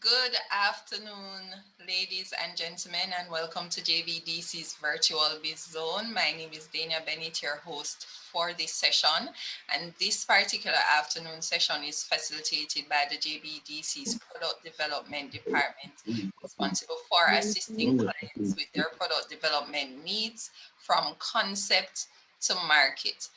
Good afternoon, ladies and gentlemen, and welcome to JBDC's Virtual Biz Zone. My name is Dana Bennett, your host for this session. And this particular afternoon session is facilitated by the JBDC's Product Development Department, responsible for assisting clients with their product development needs from concept to market.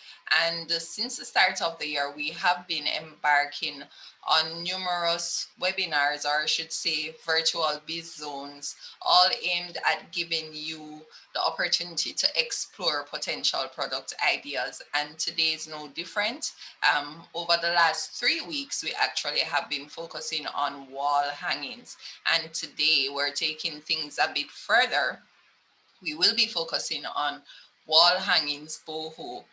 And since the start of the year, we have been embarking on numerous webinars, or I should say virtual biz zones, all aimed at giving you the opportunity to explore potential product ideas. And today is no different. Over the last 3 weeks, we actually have been focusing on wall hangings. And today we're taking things a bit further. We will be focusing on wall hangings, BOHO,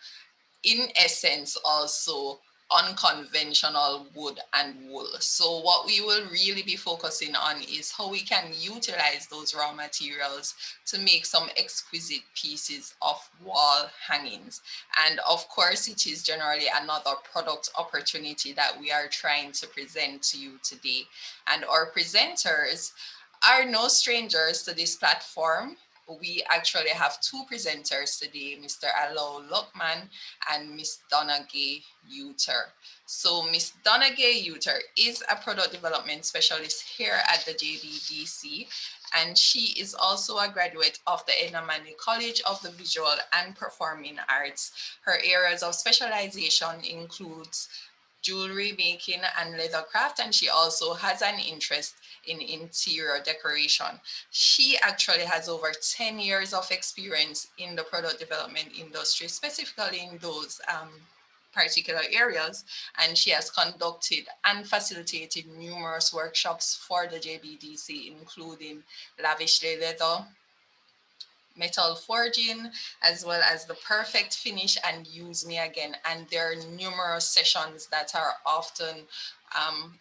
in essence also unconventional wood and wool. So what we will really be focusing on is how we can utilize those raw materials to make some exquisite pieces of wall hangings. And of course, it is generally another product opportunity that we are trying to present to you today. And our presenters are no strangers to this platform. We actually have two presenters today, Mr. Alol Lokman and Miss Donna-Gay Uter. So Miss Donna-Gay Uter is a product development specialist here at the JBDC, and she is also a graduate of the Edna College of the Visual and Performing Arts. Her areas of specialization includes jewelry making and leather craft, and she also has an interest in interior decoration. She actually has over 10 years of experience in the product development industry, specifically in those particular areas, and she has conducted and facilitated numerous workshops for the JBDC, including lavishly leather, metal forging, as well as the perfect finish and use me again. And there are numerous sessions that are often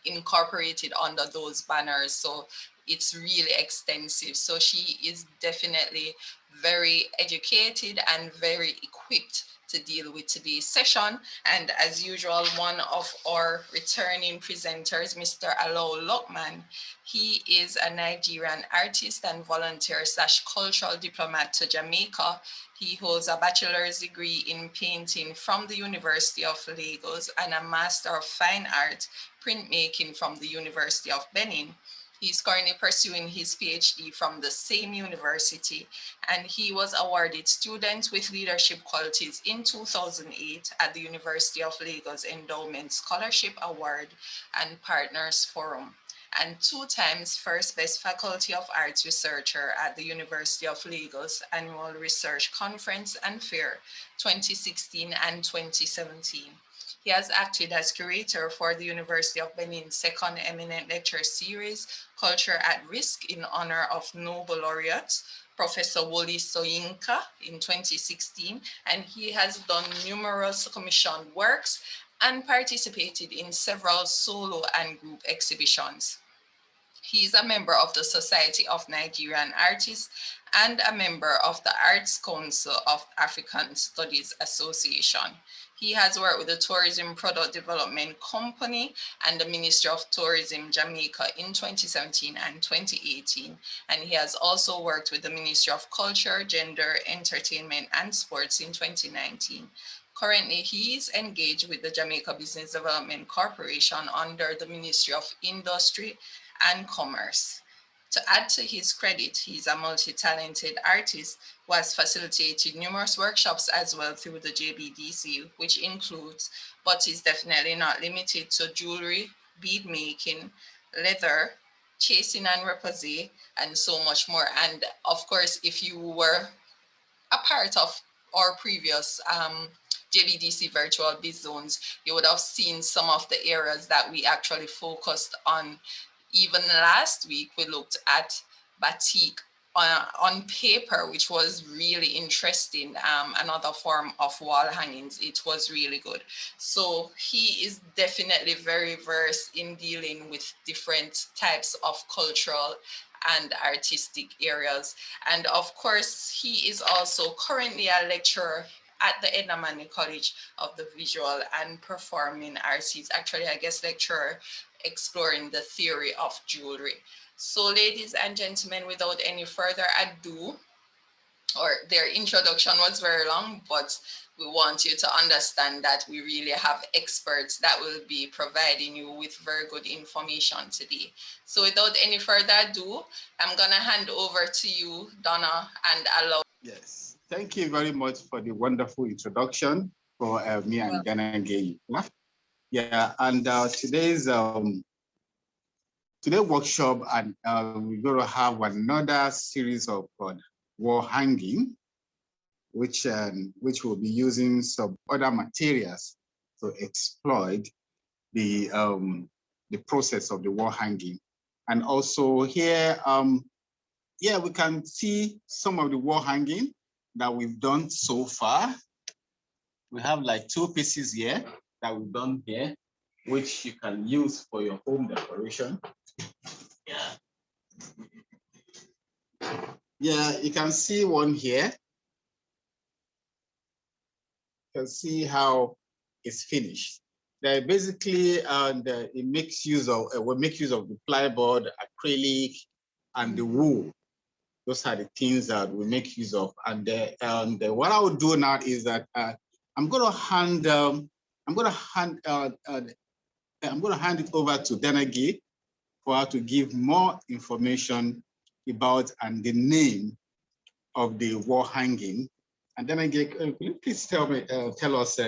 incorporated under those banners. So it's really extensive. So she is definitely very educated and very equipped to deal with today's session. And as usual, one of our returning presenters, Mr. Alol Lokman, he is a Nigerian artist and volunteer / cultural diplomat to Jamaica. He holds a bachelor's degree in painting from the University of Lagos and a Master of Fine Art printmaking from the University of Benin. He's currently pursuing his PhD from the same university, and he was awarded Student with Leadership Qualities in 2008 at the University of Lagos Endowment Scholarship Award and Partners Forum, and 2 times First Best Faculty of Arts Researcher at the University of Lagos Annual Research Conference and Fair 2016 and 2017. He has acted as curator for the University of Benin's second eminent lecture series, Culture at Risk, in honor of Nobel laureates Professor Wole Soyinka in 2016, and he has done numerous commissioned works and participated in several solo and group exhibitions. He is a member of the Society of Nigerian Artists and a member of the Arts Council of African Studies Association. He has worked with the Tourism Product Development Company and the Ministry of Tourism Jamaica in 2017 and 2018. And he has also worked with the Ministry of Culture, Gender, Entertainment, and Sports in 2019. Currently, he is engaged with the Jamaica Business Development Corporation under the Ministry of Industry and Commerce. To add to his credit, he's a multi-talented artist who has facilitated numerous workshops as well through the JBDC, which includes, but is definitely not limited to, jewelry, bead making, leather, chasing and repoussé, and so much more. And of course, if you were a part of our previous JBDC virtual biz zones, you would have seen some of the areas that we actually focused on. Even last week, we looked at batik on paper, which was really interesting. Another form of wall hangings. It was really good. So he is definitely very versed in dealing with different types of cultural and artistic areas. And of course, he is also currently a lecturer at the Edna College of the Visual and Performing Arts. He's actually a guest lecturer exploring the theory of jewelry. So ladies and gentlemen, without any further ado, or their introduction was very long, but we want you to understand that we really have experts that will be providing you with very good information today. So without any further ado, I'm gonna hand over to you, Donna and Alao. Yes, thank you very much for the wonderful introduction for me and Donna-Gay. Yeah, and today's workshop, and we're going to have another series of wall hanging, which will be using some other materials to exploit the process of the wall hanging. And also here, yeah, we can see some of the wall hanging that we've done so far. We have like 2 pieces here that we've done here, which you can use for your home decoration. Yeah, you can see one here. You can see how it's finished. Basically, it makes use of we make use of the plyboard, acrylic, and the wool. Those are the things that we make use of. And what I will do now is that I'm going to hand it over to Donna-Gay for her to give more information about and the name of the wall hanging. And Donna-Gay, can you please tell us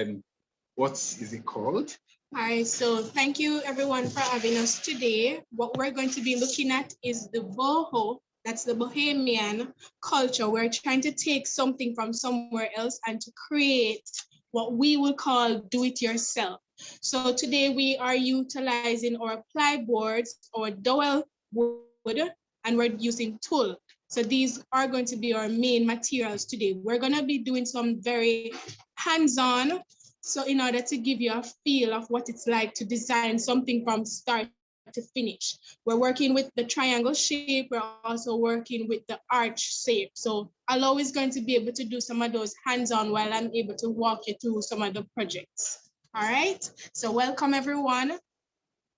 what is it called? Hi, so thank you everyone for having us today. What we're going to be looking at is the BOHO, that's the Bohemian culture. We're trying to take something from somewhere else and to create what we will call do-it-yourself. So today we are utilizing our plyboards or dowel wood, and we're using tulle. So these are going to be our main materials today. We're going to be doing some very hands-on, so in order to give you a feel of what it's like to design something from start to finish. We're working with the triangle shape. We're also working with the arch shape. So Alao is going to be able to do some of those hands-on while I'm able to walk you through some of the projects. All right, so welcome everyone.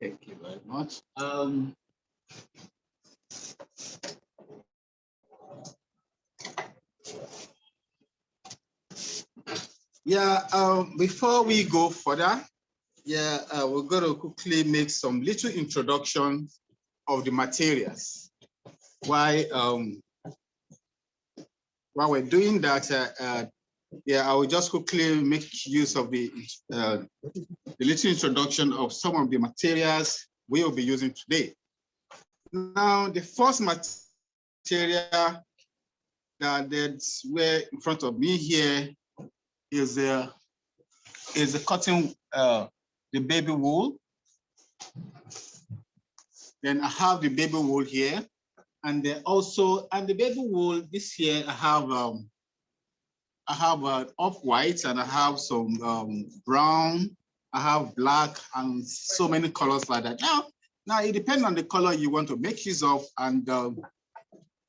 Thank you very much. Yeah, before we go further, yeah, we're going to quickly make some little introduction of the materials. While we're doing that, yeah, I will just quickly make use of the little introduction of some of the materials we will be using today. Now, the first material that's where in front of me here is the cotton, the baby wool. Then I have the baby wool here, and the baby wool this year I have off-white, and I have some brown, I have black, and so many colors like that. Now it depends on the color you want to make use of, and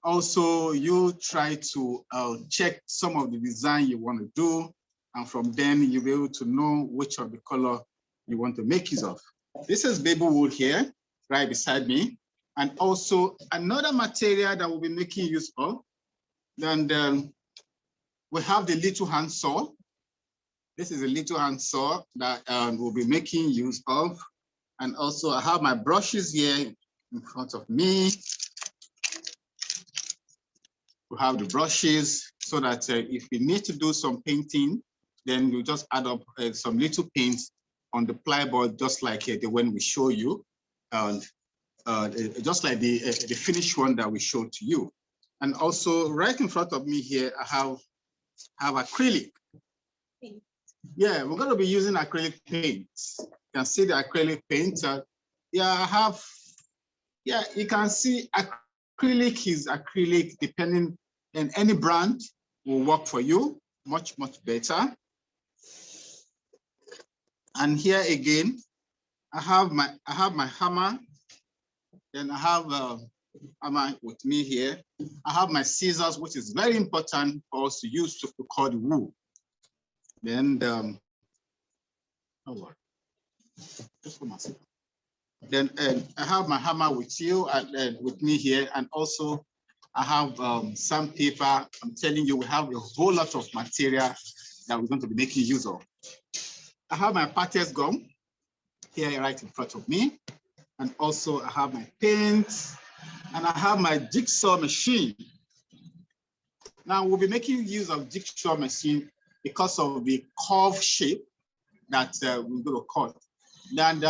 also you try to check some of the design you want to do, and from then you'll be able to know which of the color you want to make use of. This is baby wool here, right beside me, and also another material that we'll be making use of. Then we have the little hand saw. This is a little hand saw that we'll be making use of, and also I have my brushes here in front of me. We have the brushes so that if we need to do some painting, then you just add up some little paints on the plyboard, just like the one we show you, and just like the finished one that we showed to you. And also right in front of me here, I have acrylic. Yeah, we're going to be using acrylic paints. You can see the acrylic paint. Yeah, you can see acrylic is acrylic, depending on any brand will work for you much better. And here again, I have my hammer. Then I have hammer with me here. I have my scissors, which is very important for us to use to cut the wool. Then just for myself. Then I have my hammer with you and with me here, and also I have some paper. I'm telling you, we have a whole lot of material that we're going to be making use of. I have my Patter's gum here right in front of me, and also I have my paints, and I have my jigsaw machine. Now we'll be making use of jigsaw machine because of the curve shape that we're going to cut. And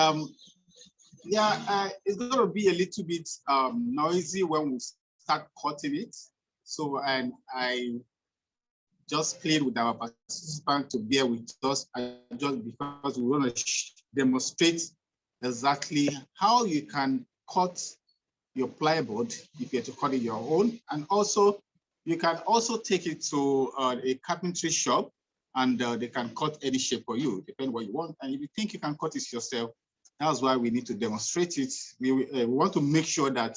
it's going to be a little bit noisy when we start cutting it. So, and I just played with our participant to bear with us, just because we want to demonstrate exactly how you can cut your plywood if you're to cut it your own. And also, you can also take it to a carpentry shop, and they can cut any shape for you, depending what you want. And if you think you can cut it yourself, that's why we need to demonstrate it. We want to make sure that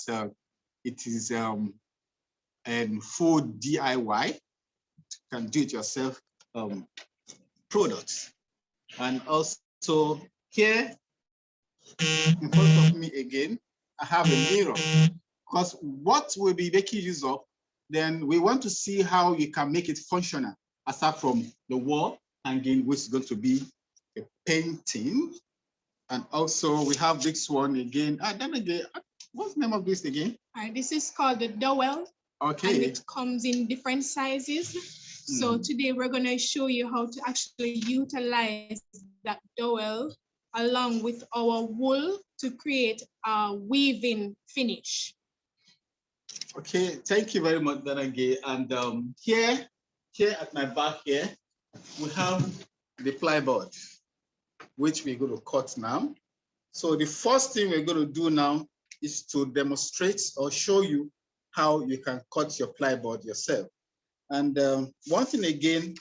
it is full DIY, can do it yourself products. And also here in front of me again, I have a mirror, because what we'll be making use of, then we want to see how you can make it functional, aside from the wall hanging, which is going to be a painting. And also we have this one again. Then again, what's the name of this again? This is called the dowel. Okay. And it comes in different sizes. So today we're going to show you how to actually utilize that dowel along with our wool to create a weaving finish. Okay, thank you very much, Donna-Gay. And here at my back here, we have the plywood, which we're going to cut now. So the first thing we're going to do now is to demonstrate or show you how you can cut your plywood yourself. And one thing again,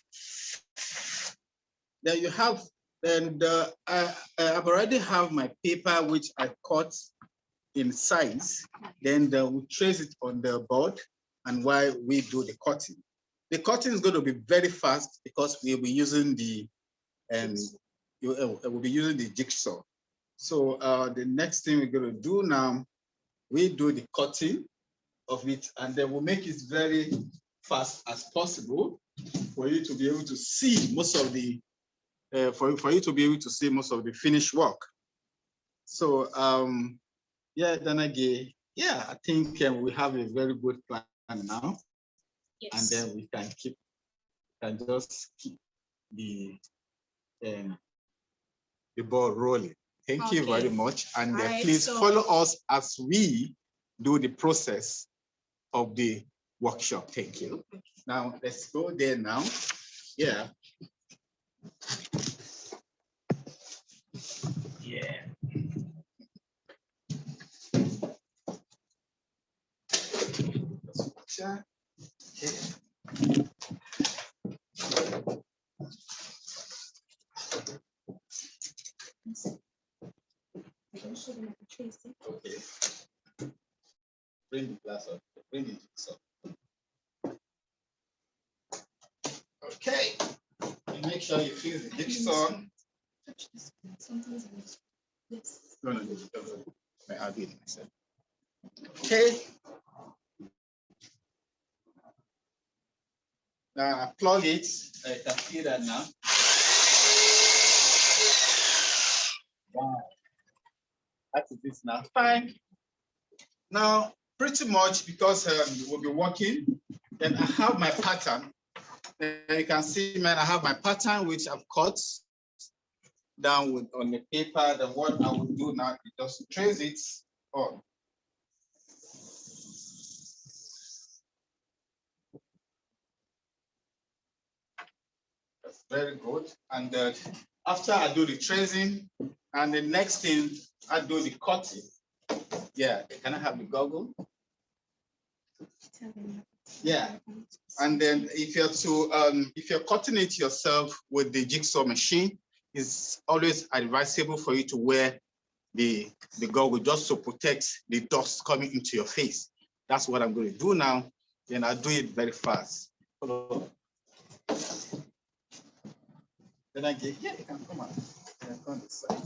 that you have, and I've already have my paper, which I cut in size. Then we trace it on the board, and while we do the cutting. The cutting is going to be very fast because we'll be using the we'll be using the jigsaw. So the next thing we're going to do now, we do the cutting of it, and then we'll make it very fast as possible for you to be able to see most of the for you to be able to see most of the finished work. So yeah, Donna-Gay, yeah, I think we have a very good plan now. Yes. And then we can just keep the ball rolling. Thank you very much. And please follow us as we do the process of the workshop. Thank you. Now let's go there now. Yeah. Yeah. Okay. Okay. Bring the glass up. Bring the jigsaw. Okay. And make sure you feel the jigsaw. No. I'll do it myself. Okay. Now I plug it. I can see that now. Wow. That's it now. Fine. Now, pretty much because we'll be working, then I have my pattern. And you can see, man, I have my pattern which I've cut down on the paper. Then what I will do now is just trace it on. That's very good. And after I do the tracing, and the next thing I do the cutting. Yeah, can I have the goggle? Yeah, and then if you're cutting it yourself with the jigsaw machine, it's always advisable for you to wear the goggle just to protect the dust coming into your face. That's what I'm going to do now. Then I'll do it very fast. Hold on. Then I get, yeah, you can come on. Come this side.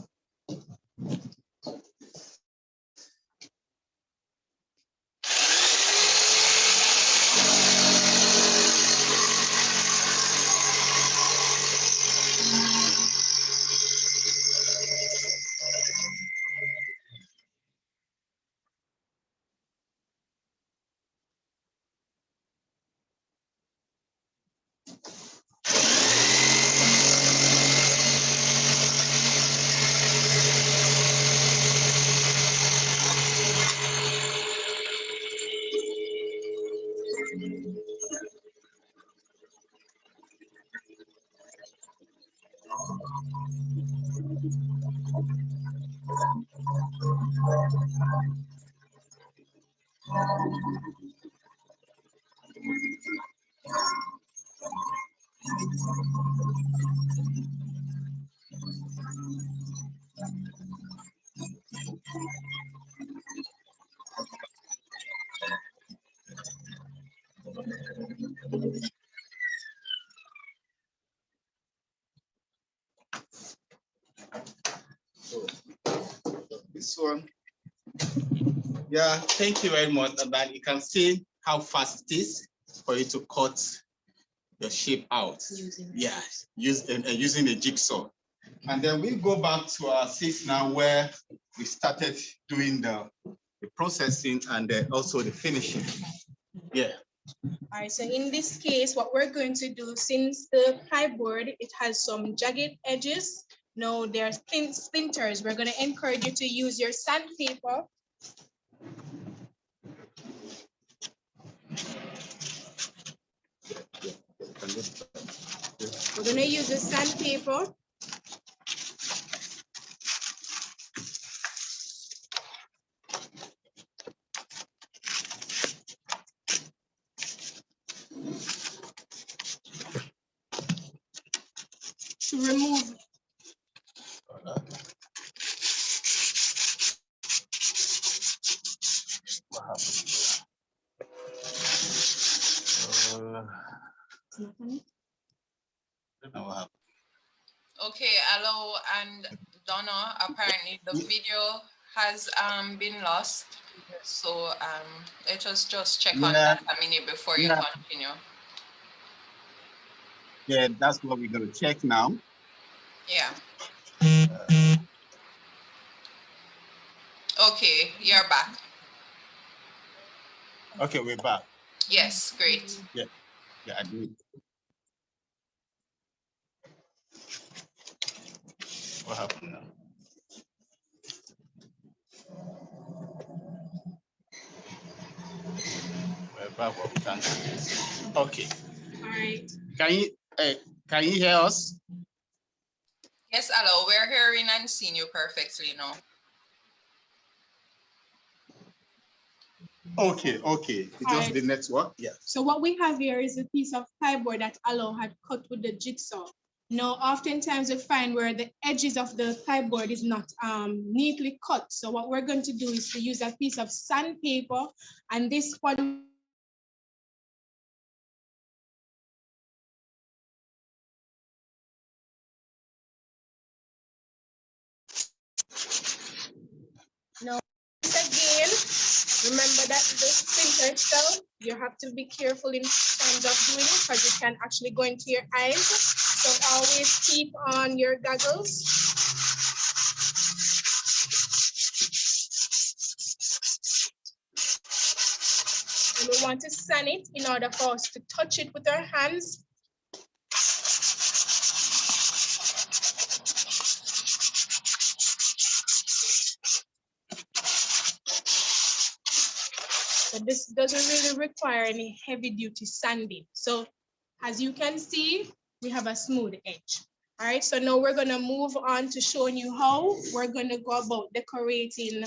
So this one. Yeah, thank you very much. And then you can see how fast it is for you to cut your shape out. Using a jigsaw. And then we go back to our seat now where we started doing the processing and also the finishing. Yeah. All right, so in this case, what we're going to do, since the plyboard, it has some jagged edges, no, there are splinters. We're going to encourage you to use your sandpaper. We're going to use the sandpaper. To remove Okay, Alao and Donna, apparently the video has been lost. So let us just check on that a minute before you continue. Yeah, that's what we're going to check now. Yeah. Okay, you're back. Okay, we're back. Yes, great. Yeah, I agree. What happened now? We're back. What we can do. Okay. All right. Can you hear us? Yes, Alao, we're hearing and seeing you perfectly now. Okay. It's just the network. Yeah. So what we have here is a piece of plyboard that Alao had cut with the jigsaw. Now, oftentimes we find where the edges of the plyboard is not neatly cut. So what we're going to do is to use a piece of sandpaper, and this one now again, remember that the splinter cell, you have to be careful in terms of doing it because it can actually go into your eyes. So always keep on your goggles. And we want to sand it in order for us to touch it with our hands. But this doesn't really require any heavy duty sanding. So as you can see, we have a smooth edge. All right, so now we're gonna move on to showing you how we're gonna go about decorating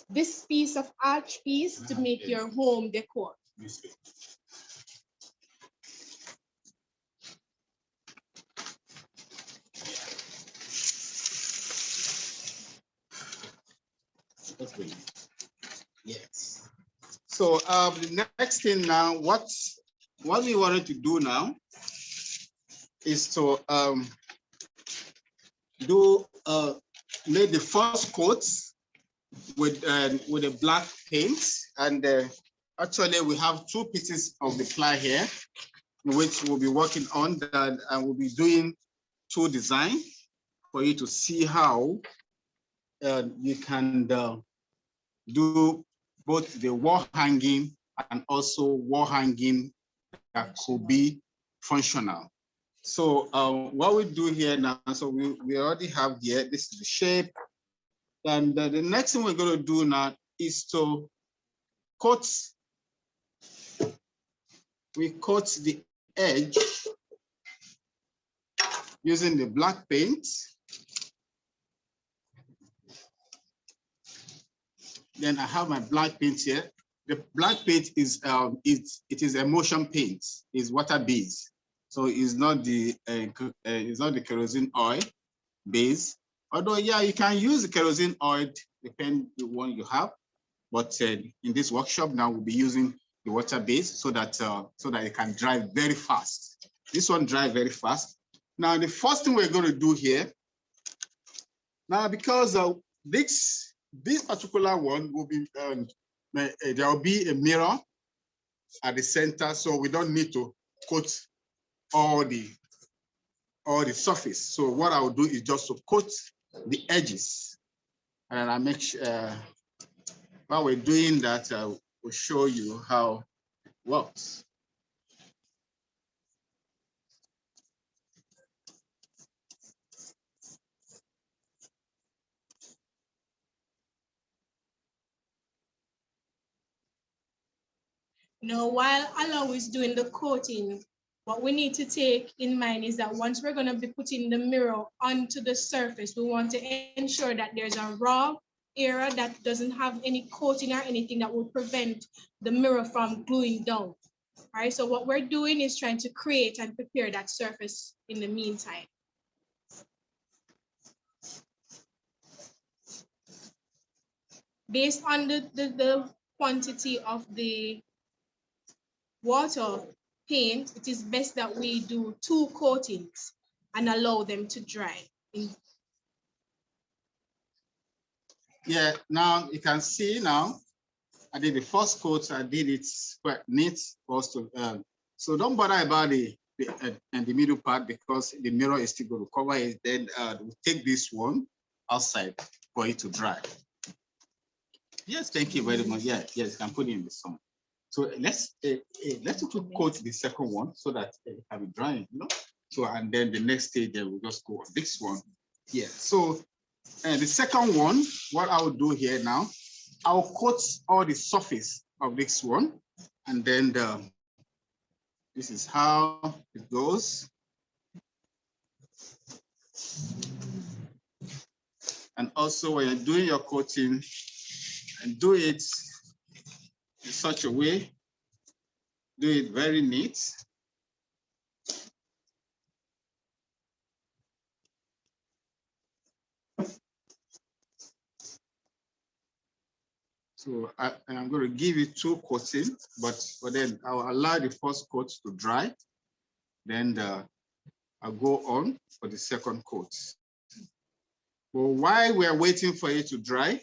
this piece of arch piece to make your home decor. Yes. So the next thing now, what we wanted to do now is to make the first coats with a black paint, and actually we have two pieces of the ply here, which we'll be working on that, and we'll be doing two designs for you to see how you can do both the wall hanging and also wall hanging that could be functional. So what we do here now, so we already have here, this is the shape. And the next thing we're going to do now is to cut. We cut the edge using the black paint. Then I have my black paint here. the black paint is it is emulsion paint, is water based, so it's not the kerosene oil base. Although yeah, you can use the kerosene oil depending on the one you have, but in this workshop now we'll be using the water base so that it can dry very fast. This one dry very fast. Now the first thing we're going to do here now, because this particular one will be there will be a mirror at the center, so we don't need to coat all the surface. So what I will do is just to coat the edges, and I make sure while we're doing that, I will show you how it works. Now, while Alao is doing the coating, what we need to take in mind is that once we're going to be putting the mirror onto the surface, we want to ensure that there's a raw area that doesn't have any coating or anything that will prevent the mirror from gluing down. All right, so what we're doing is trying to create and prepare that surface in the meantime. Based on the quantity of the water paint, it is best that we do 2 coatings and allow them to dry. Yeah, now you can see now, I did the first coat, I did it quite neat for us to, so don't bother about the middle part because the mirror is still going to cover it. Then we'll take this one outside for it to dry. Yes, thank you very much. Yeah, yes, you can put it in the sun. So let's coat the second one so that it can be drying, you know. So and then the next stage, then we'll just go on this one. Yeah. So the second one, what I will do here now, I'll coat all the surface of this one, and then this is how it goes. And also when you're doing your coating, and do it in such a way, do it very neat. So I'm going to give you 2 coatings, but then I'll allow the first coat to dry. Then I'll go on for the second coat. But while we're waiting for it to dry,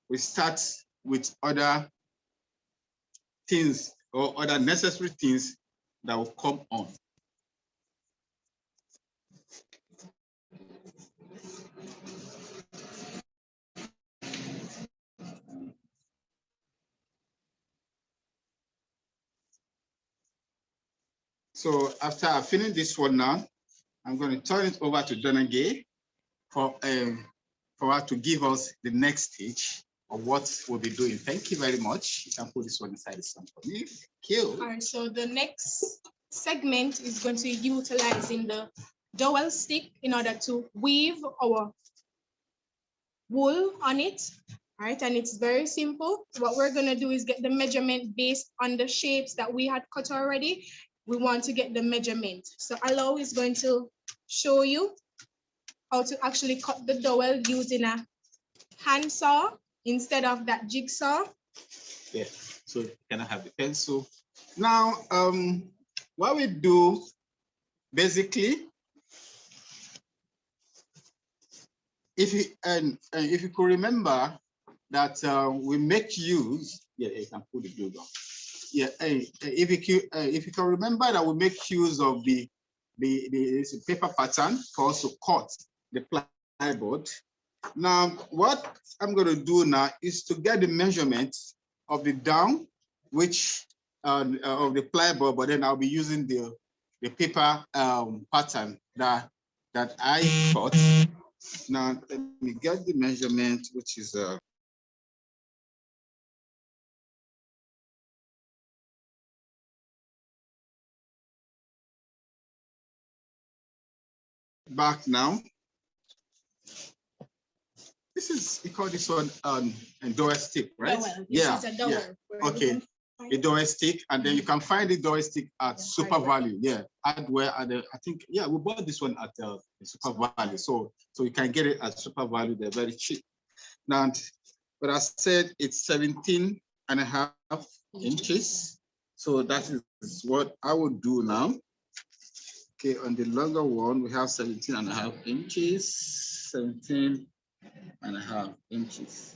we start with other things or other necessary things that will come on. So after I finish this one now, I'm going to turn it over to Donna-Gay for her to give us the next stage of what we'll be doing. Thank you very much. You can put this one inside the sun for me. Thank you. All right, so the next segment is going to be utilizing the dowel stick in order to weave our wool on it. All right, and it's very simple. What we're going to do is get the measurement based on the shapes that we had cut already. We want to get the measurement. So Alao is going to show you how to actually cut the dowel using a hand saw instead of that jigsaw. Yeah, so can I have the pencil? Now, what we do basically, if you could remember that we make use, yeah, you can put the glue on. Yeah, if you can remember that we make use of the paper pattern for us to cut the plyboard. Now, what I'm going to do now is to get the measurement of the down, which of the plyboard, but then I'll be using the paper pattern that I cut. Now, let me get the measurement, which is back now. This is, we call this one a dowel stick, right? Dowel. Yeah. This is a dowel. Yeah. Okay. A dowel stick, and then you can find the dowel stick at Super Value. Yeah, hardware at the, I think, yeah, we bought this one at the Super Value. So you can get it at Super Value. They're very cheap. Now, but I said it's 17.5 inches. So that is what I would do now. Okay, on the longer one, we have 17.5 inches, 17.5 inches.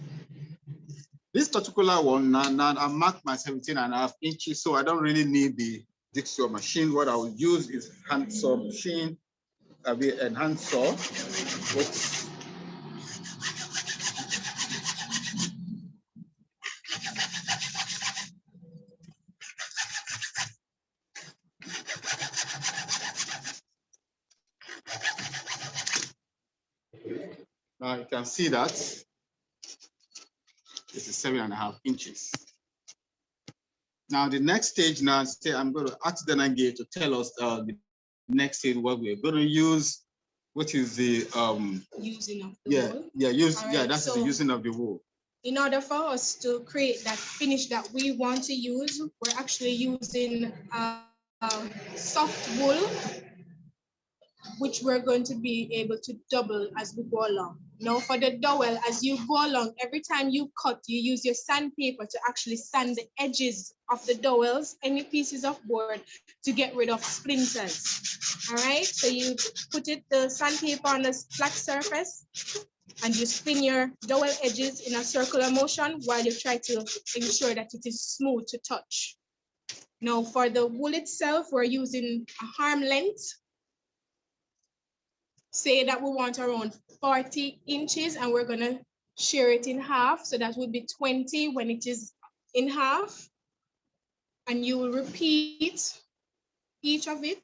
This particular one, now I marked my 17.5 inches, so I don't really need the jigsaw machine. What I will use is hand saw machine, a hand saw. Now you can see that this is 7.5 inches. Now the next stage, now I'm going to ask Donna-Gay to tell us the next stage what we're going to use, which is the using of the wool. That's the using of the wool. In order for us to create that finish that we want to use, we're actually using soft wool, which we're going to be able to double as we go along. Now for the dowel, as you go along, every time you cut, you use your sandpaper to actually sand the edges of the dowels, any pieces of board, to get rid of splinters. All right, so you put the sandpaper on the flat surface, and you spin your dowel edges in a circular motion while you try to ensure that it is smooth to touch. Now for the wool itself, we're using a arm length. Say that we want around 40 inches, and we're gonna share it in half. So that would be 20 when it is in half. And you will repeat each of it.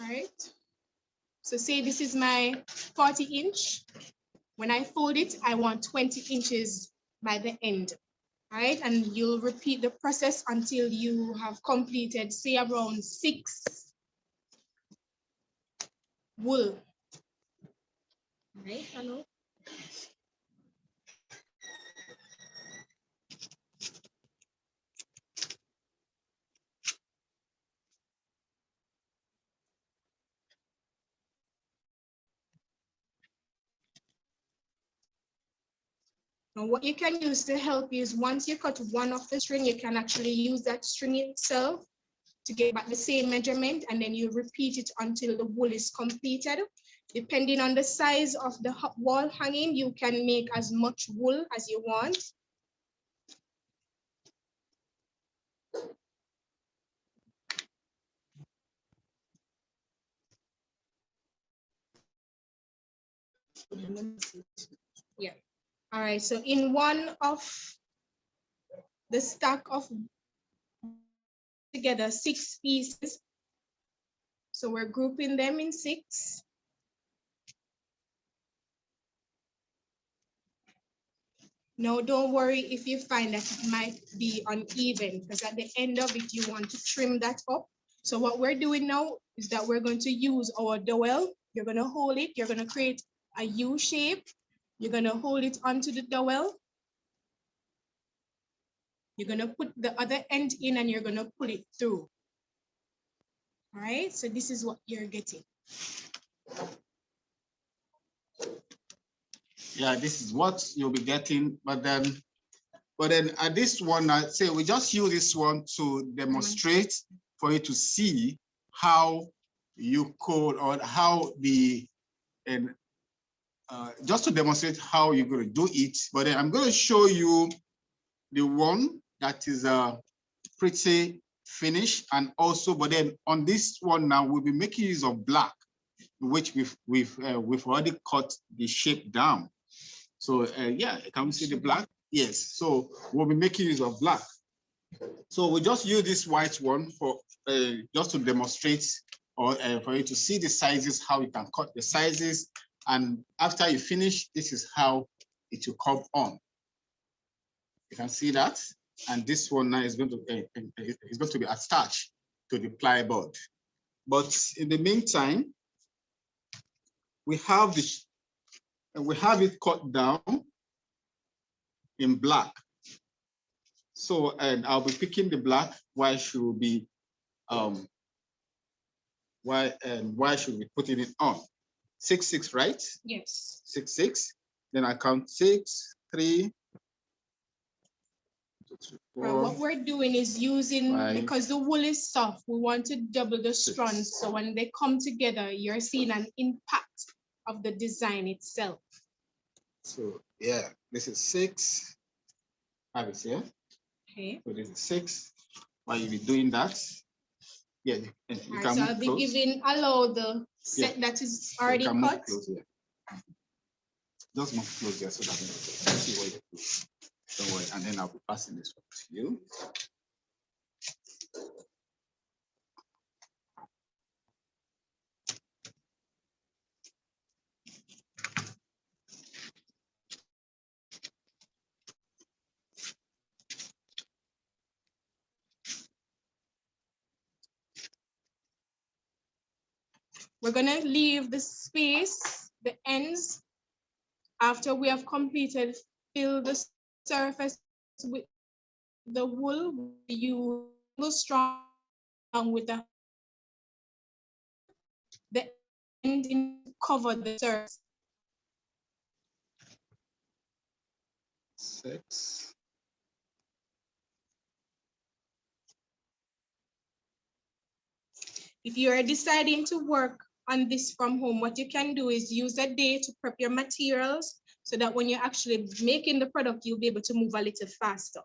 All right. So say this is my 40 inch. When I fold it, I want 20 inches by the end. All right, and you'll repeat the process until you have completed, say, around 6 wool. All right, hello. Now, what you can use to help you is once you cut one of the string, you can actually use that string itself to get back the same measurement, and then you repeat it until the wool is completed. Depending on the size of the wall hanging, you can make as much wool as you want. Yeah. All right, so in one of the stack of together 6 pieces. So we're grouping them in 6. Now, don't worry if you find that it might be uneven, because at the end of it, you want to trim that up. So what we're doing now is that we're going to use our dowel. You're going to hold it. You're going to create a U shape. You're going to hold it onto the dowel. You're going to put the other end in, and you're going to pull it through. All right, so this is what you're getting. Yeah, this is what you'll be getting, but then at this one, I say we just use this one to demonstrate for you to see how you could, or how the, and just to demonstrate how you're going to do it. But then I'm going to show you the one that is pretty finished, and also, but then on this one now we'll be making use of black, which we've already cut the shape down. So yeah, can we see the black? Yes. So we'll be making use of black. So we just use this white one for just to demonstrate, or for you to see the sizes, how you can cut the sizes, and after you finish, this is how it will come on. You can see that, and this one now is going to be attached. to the plyboard. But in the meantime, we have it cut down in black. So, and I'll be picking the black. Why should be why should we putting it on? 6/6, right? Yes. 6/6. Then I count 6, 3, 2, 3, 4. What we're doing is using, 5, because the wool is soft, we want to double the strands. So when they come together, you're seeing an impact of the design itself. So yeah, this is 6. Have it here. Okay. So this is 6. While you be doing that, yeah, you All right, can so move I'll be close. giving Alao the set that is already you can cut. move close here. Just move close there so that you can see what you do. Don't worry, and then I'll be passing this one to you. We're gonna leave the space, the ends, after we have completed, fill the surface with the wool. You go strong with the end in cover the surface. 6. If you are deciding to work on this from home, what you can do is use a day to prep your materials so that when you're actually making the product, you'll be able to move a little faster.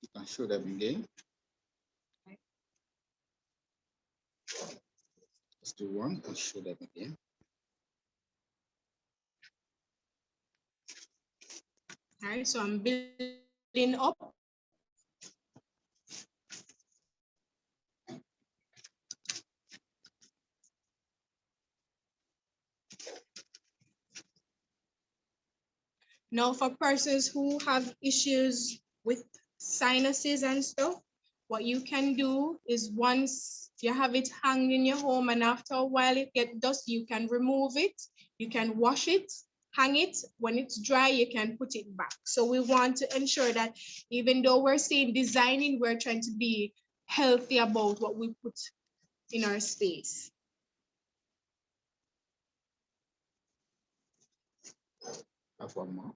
You can show them again. Let's do one and show them again. All right, so I'm building up. Now for persons who have issues with sinuses and stuff, what you can do is once you have it hung in your home and after a while it gets dusty, you can remove it, you can wash it, hang it. When it's dry, you can put it back. So we want to ensure that even though we're saying designing, we're trying to be healthy about what we put in our space. Have one more.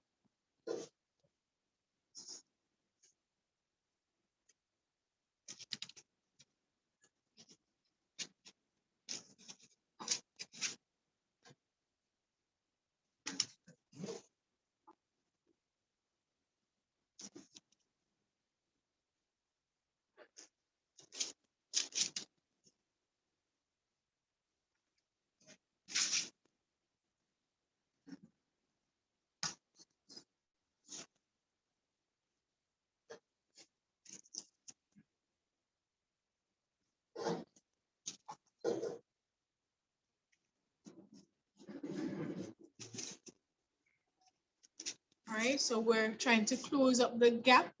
All right, so we're trying to close up the gap,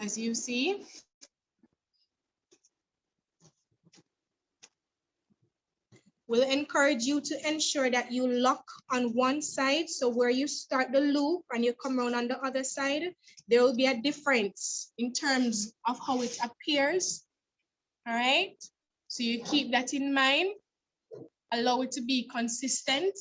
as you see. We'll encourage you to ensure that you lock on one side. So where you start the loop and you come around on the other side, there will be a difference in terms of how it appears. All right, so you keep that in mind. Allow it to be consistent.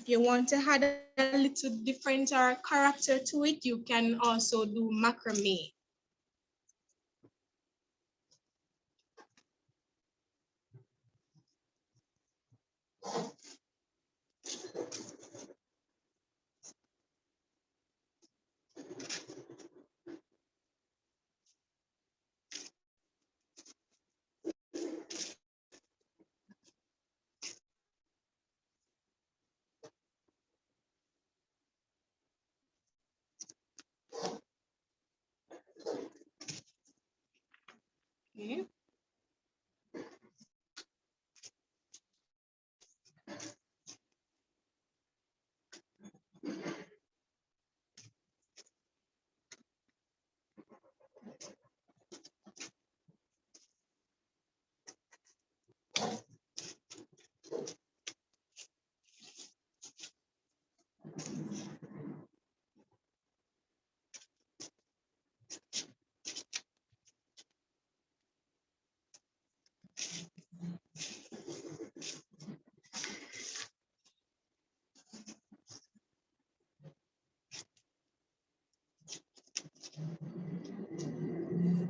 If you want to add a little different character to it, you can also do macrame. Okay.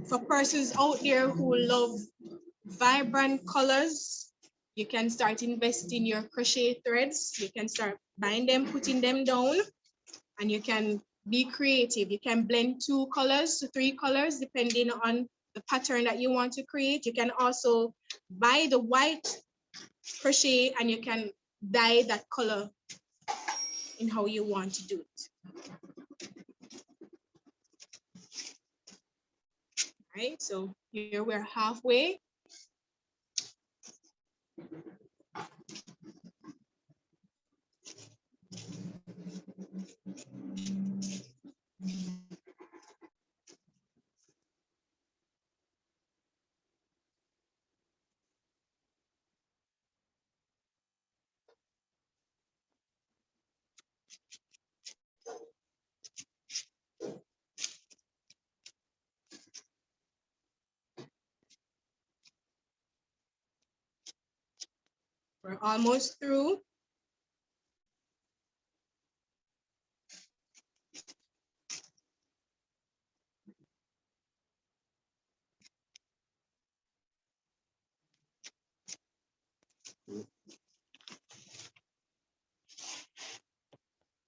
For persons out there who love vibrant colors, you can start investing your crochet threads. You can start buying them, putting them down, and you can be creative. You can blend 2 colors to 3 colors, depending on the pattern that you want to create. You can also buy the white crochet and you can dye that color in how you want to do it. All right, so here we're halfway. We're almost through.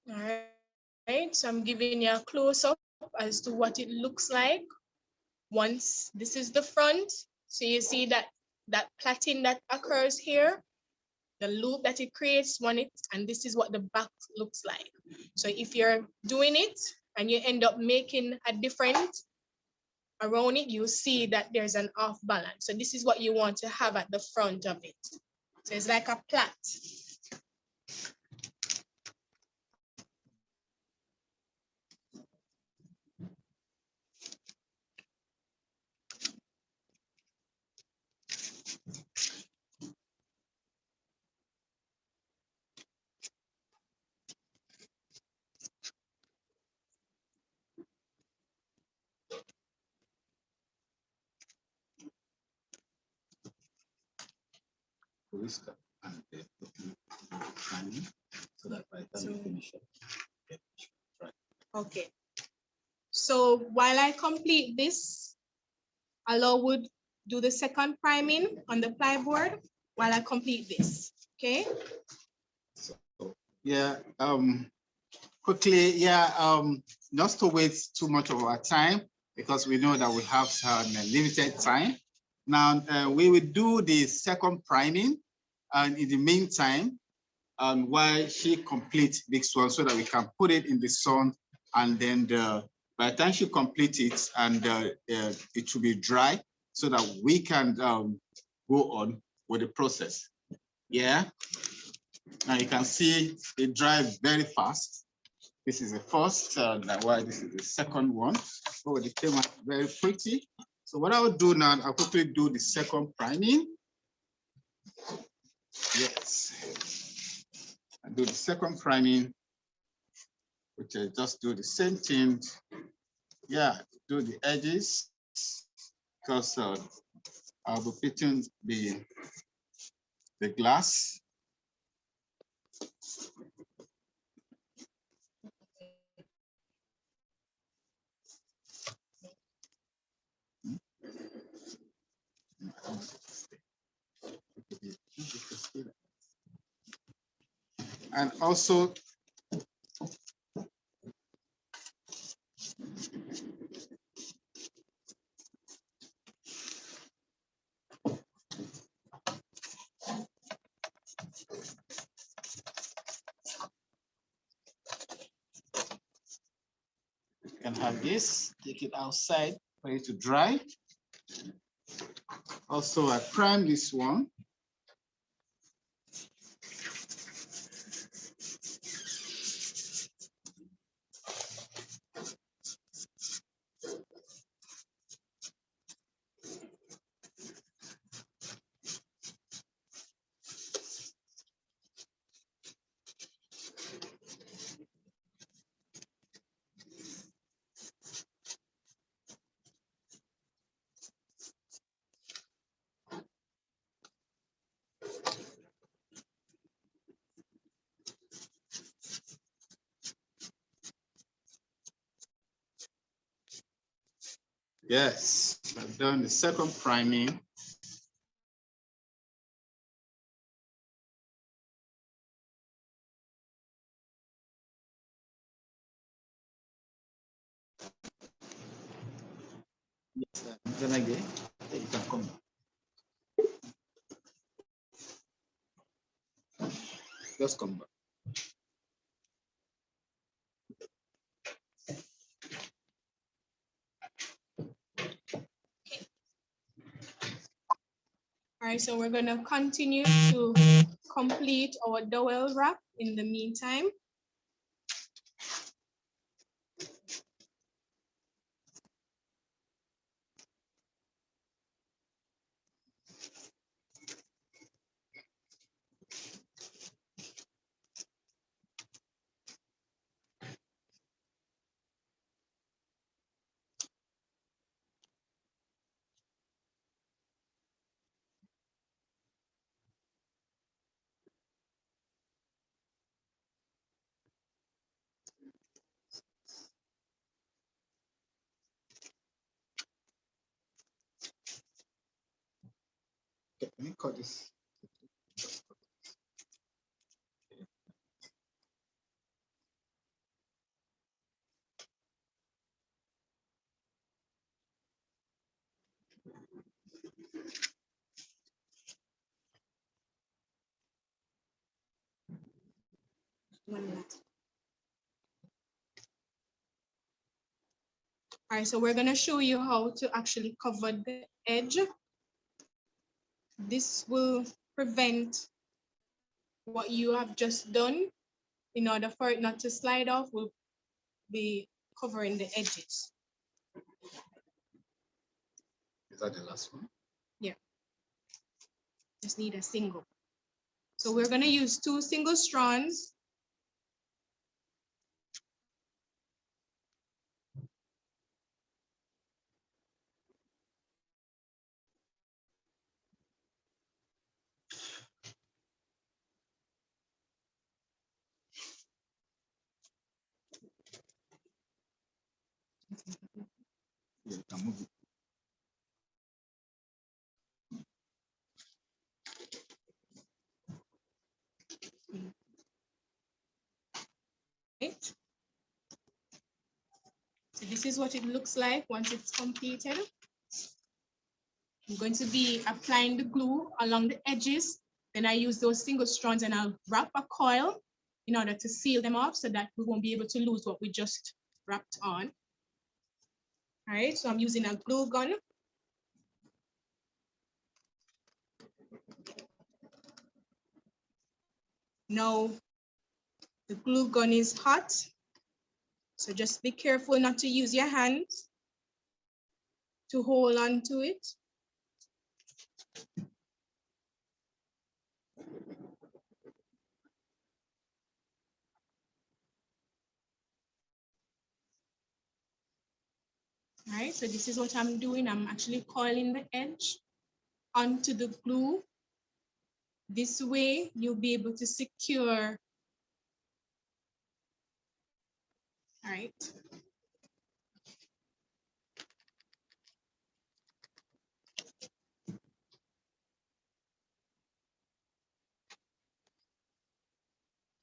All right, so I'm giving you a close-up as to what it looks like once this is the front. So you see that plaiting that occurs here, the loop that it creates when it, and this is what the back looks like. So if you're doing it and you end up making a different around it, you see that there's an off balance. So this is what you want to have at the front of it. So it's like a plait. So that by the time you finish it, Okay. So while I complete this, Alao would do the second priming on the plyboard while I complete this. Okay. So yeah, quickly, yeah, not to waste too much of our time because we know that we have some limited time. Now we will do the second priming, and in the meantime, while she completes this one, so that we can put it in the sun, and then by the time she completes it, and it will be dry, so that we can go on with the process. Yeah. Now you can see it dries very fast. This is the first, while this is the second one. Oh, it came out very pretty. So what I will do now, I'll quickly do the second priming. Yes. I do the second priming, which I just do the same thing. Yeah, do the edges, because I'll be fitting the glass. And also you can have this, take it outside for it to dry. Also, I prime this one. Yes, I've done the second priming. Yes, Donna-Gay, you can come back. Just come back. All right, so we're gonna continue to complete our dowel wrap in the meantime. Okay, let me cut this. All right, so we're gonna show you how to actually cover the edge. This will prevent what you have just done. In order for it not to slide off, we'll be covering the edges. Is that the last one? Yeah. Just need a single. So we're gonna use 2 single strands. Yeah, you can move it. Right. So this is what it looks like once it's completed. I'm going to be applying the glue along the edges. Then I use those single strands and I'll wrap a coil in order to seal them off so that we won't be able to lose what we just wrapped on. All right, so I'm using a glue gun. Now, the glue gun is hot, so just be careful not to use your hands to hold on to it. All right, so this is what I'm doing. I'm actually coiling the edge onto the glue. This way, you'll be able to secure. All right.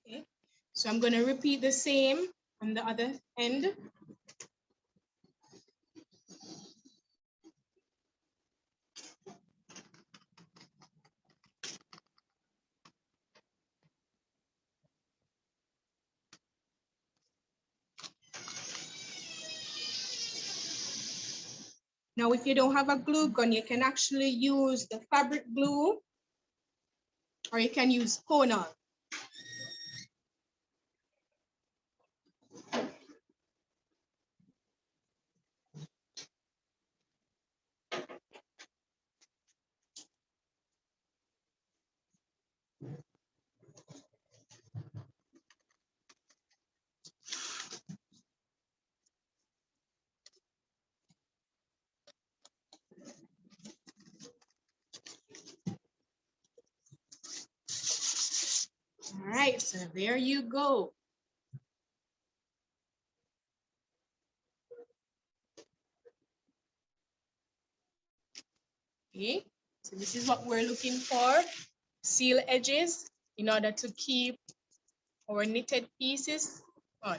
Okay. So I'm going to repeat the same on the other end. Now, if you don't have a glue gun, you can actually use the fabric glue, or you can use Honal. All right, so there you go. Okay, so this is what we're looking for. Seal edges in order to keep our knitted pieces on.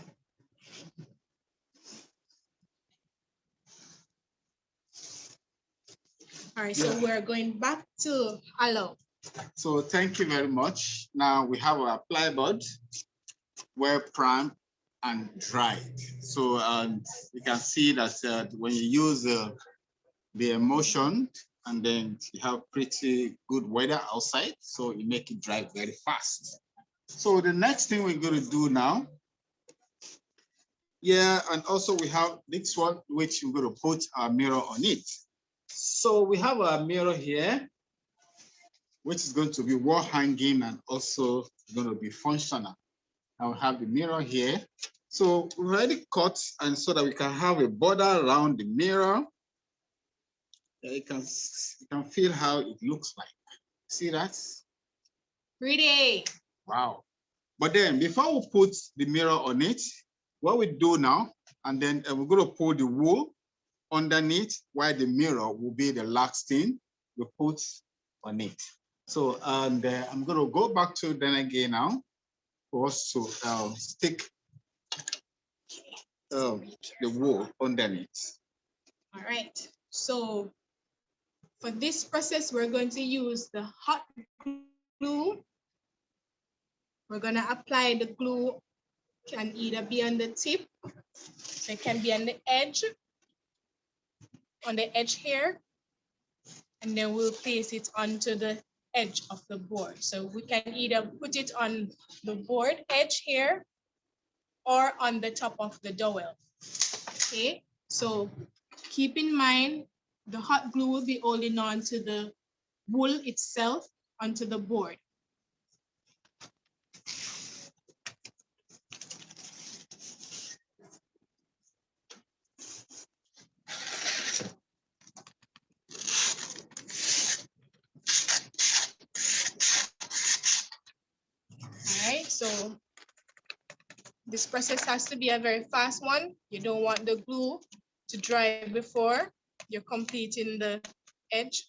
All right, so we're going back to Alao. So thank you very much. Now we have our plyboard, well primed and dried. So you can see that when you use the emulsion, and then you have pretty good weather outside, so you make it dry very fast. So the next thing we're going to do now, and also we have this one, which we're going to put our mirror on it. So we have a mirror here, which is going to be wall hanging and also going to be functional. I will have the mirror here. So we already cut, and so that we can have a border around the mirror. You can feel how it looks like. See that? Pretty. Wow. But then before we put the mirror on it, what we do now, and then we're going to pull the wool underneath, while the mirror will be the last thing we put on it. So, and I'm going to go back to Donna-Gay now for us to stick the wool underneath. All right. So for this process, we're going to use the hot glue. We're going to apply the glue, can either be on the tip, so it can be on the edge here, and then we'll place it onto the edge of the board. So we can either put it on the board edge here or on the top of the dowel. Okay, so keep in mind the hot glue will be holding on to the wool itself onto the board. All right, so this process has to be a very fast one. You don't want the glue to dry before you're completing the edge.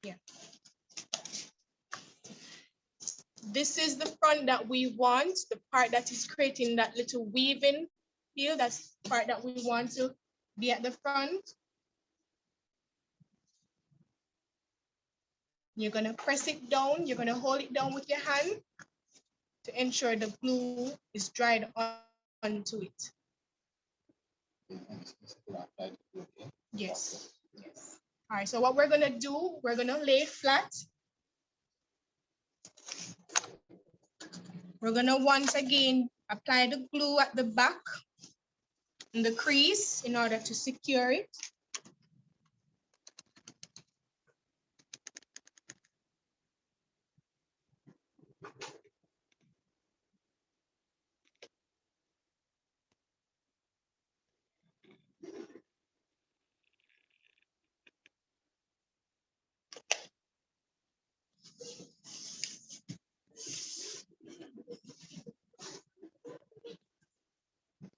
Yeah. This is the front that we want, the part that is creating that little weaving feel. That's the part that we want to be at the front. You're going to press it down. You're going to hold it down with your hand to ensure the glue is dried onto it. Yes. Yes. All right, so what we're going to do, we're going to lay flat. We're going to once again apply the glue at the back in the crease in order to secure it.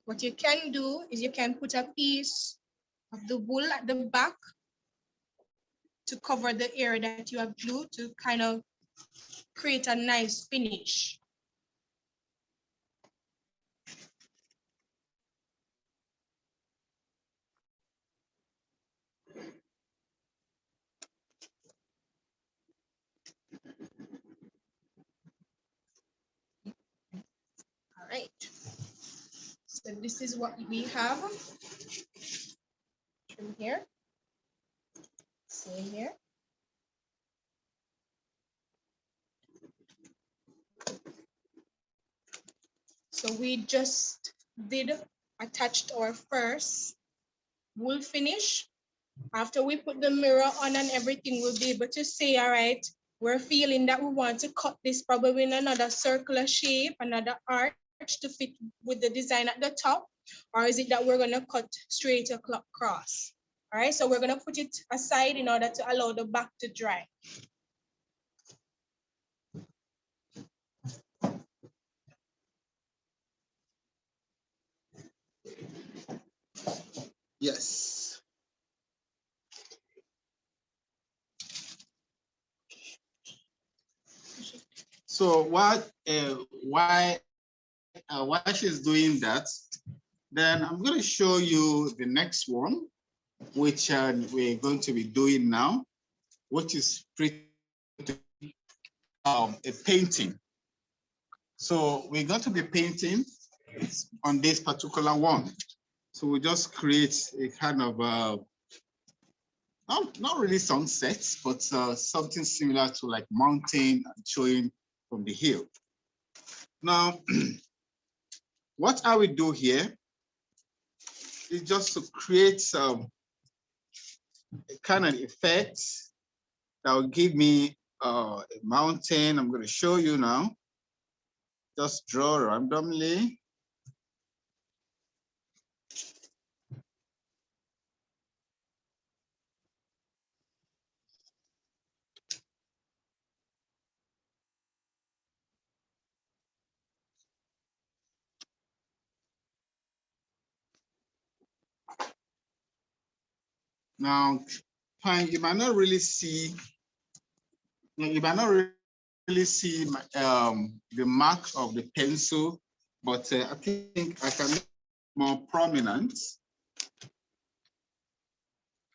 What you can do is you can put a piece of the wool at the back to cover the area that you have glued to kind of create a nice finish. All right. So this is what we have from here. Same here. So we just did attached our first wool finish. After we put the mirror on and everything, we'll be able to say, all right, we're feeling that we want to cut this probably in another circular shape, another arch to fit with the design at the top, or is it that we're gonna cut straight across? All right, so we're gonna put it aside in order to allow the back to dry. Yes. So why she's doing that, then I'm going to show you the next one, which we're going to be doing now, which is a painting. So we're going to be painting on this particular one. So we just create a kind of not really sunsets, but something similar to like mountain showing from the hill. Now, what I will do here is just to create some kind of effect that will give me a mountain. I'm going to show you now. Just draw randomly. Now, fine, you might not really see, the mark of the pencil, but I think I can make it more prominent.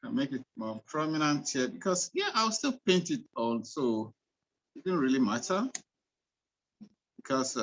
I make it more prominent here because, yeah, I'll still paint it on, so it didn't really matter because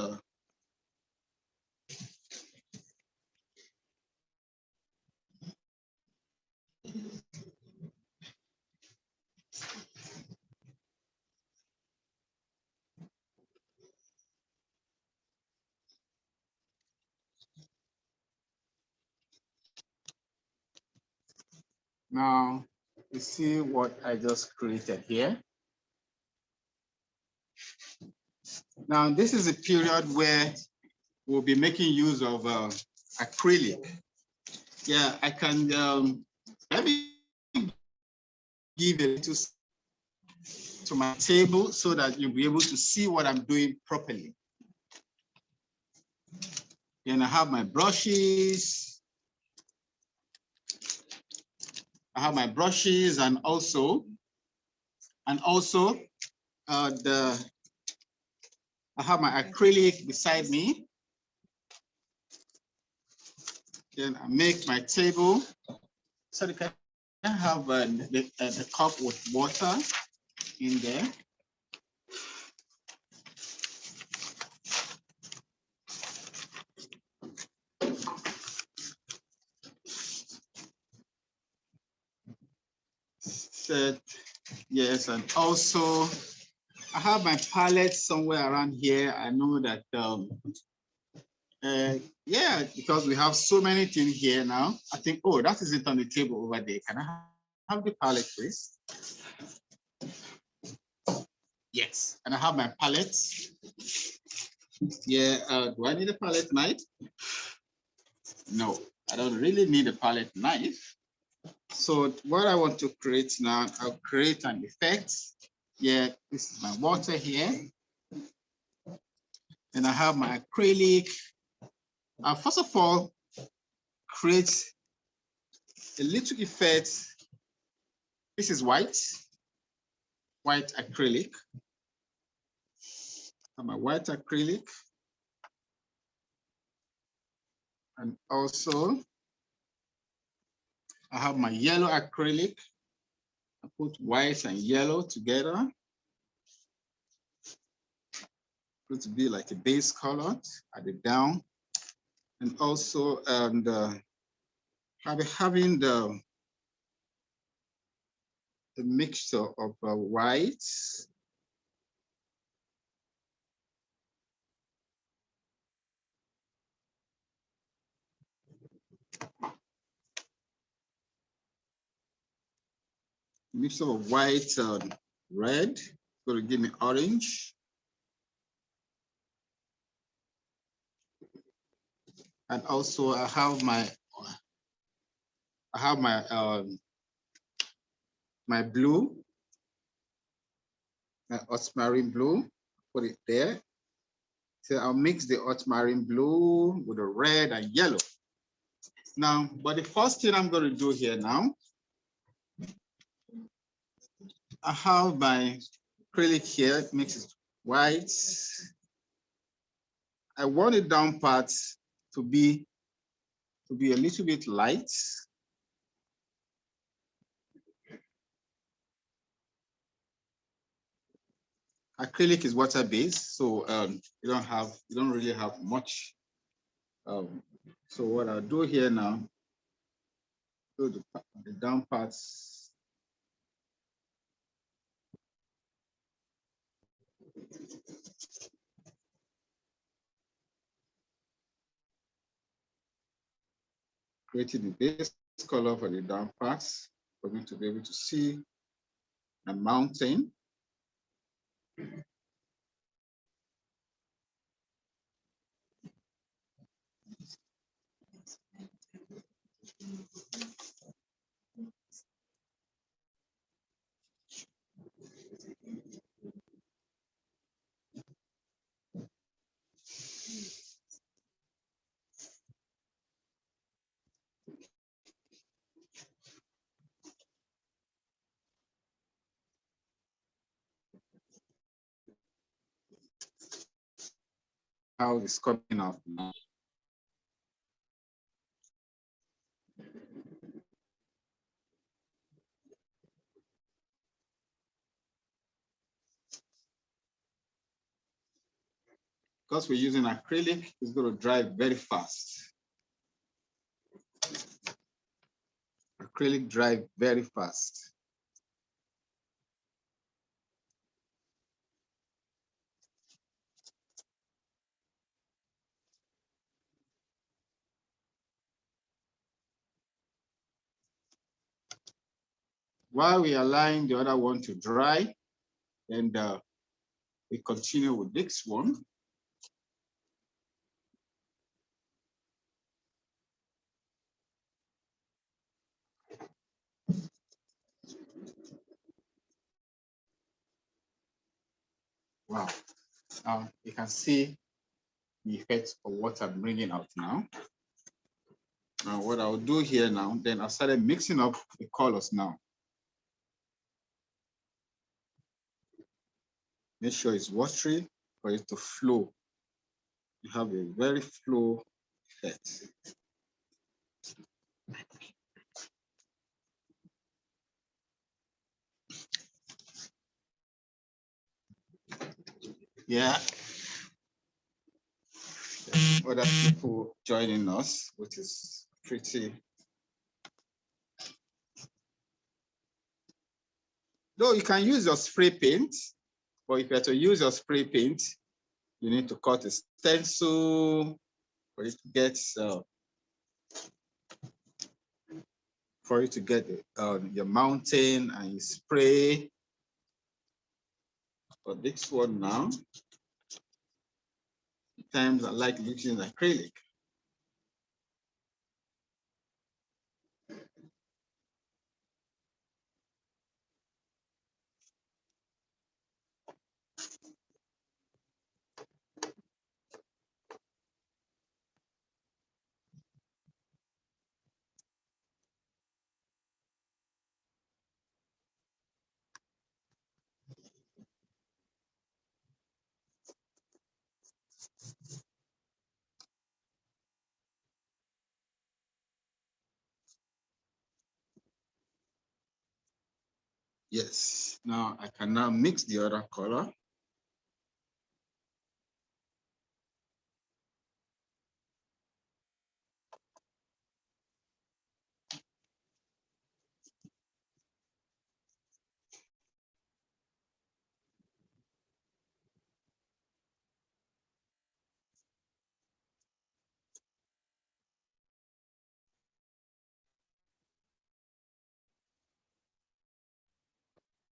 now you see what I just created here. Now, this is a period where we'll be making use of acrylic. Yeah, I can, let me give it to my table so that you'll be able to see what I'm doing properly. Then I have my brushes. I have my brushes and also I have my acrylic beside me. Then I make my table. So I have the cup with water in there. Set, yes, and also I have my palette somewhere around here. I know that, yeah, because we have so many things here now. I think, oh, that is it on the table over there. Can I have the palette, please? Yes, and I have my palette. Yeah, do I need a palette knife? No, I don't really need a palette knife. So what I want to create now, I'll create an effect. Yeah, this is my water here. And I have my acrylic. First of all, create a little effect. This is white acrylic. My white acrylic. And also I have my yellow acrylic. I put white and yellow together. Going to be like a base color at the down. And also having the mixture of whites mixture of white and red. Going to give me orange. And also I have my blue, my ultramarine blue. Put it there. So I'll mix the ultramarine blue with the red and yellow. Now, but the first thing I'm going to do here now, I have my acrylic here, it mixes white. I want the down part to be a little bit light. Acrylic is water-based, so you don't really have much. So what I'll do here now, do the down parts. Creating the base color for the down parts for me to be able to see a mountain. How it's coming out now. Because we're using acrylic, it's going to dry very fast. Acrylic dry very fast. While we are allowing the other one to dry, and we continue with this one. Wow, you can see the effects of what I'm bringing out now. Now what I'll do here now, then I started mixing up the colors now. Make sure it's watery for it to flow. You have a very flow effect. Yeah. Other people joining us, which is pretty. Though you can use your spray paint, but if you have to use your spray paint, you need to cut a stencil for it to get your mountain and you spray. For this one now, sometimes I like using acrylic. Yes, now I can now mix the other color.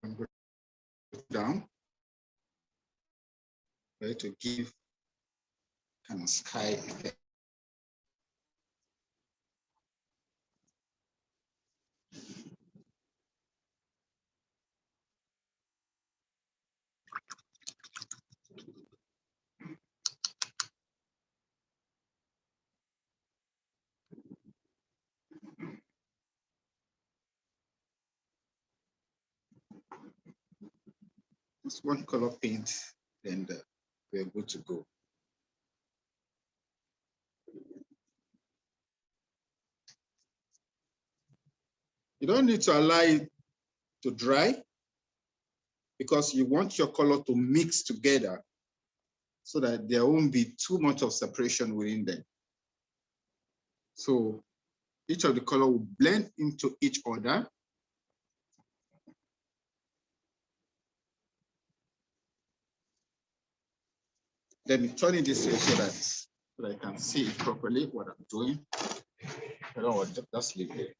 And go down, right, to give kind of sky effect. Just one color paint, then we're good to go. You don't need to allow it to dry because you want your color to mix together so that there won't be too much of separation within them. So each of the color will blend into each other. Let me turn it this way so that I can see it properly what I'm doing. I don't want to just leave it.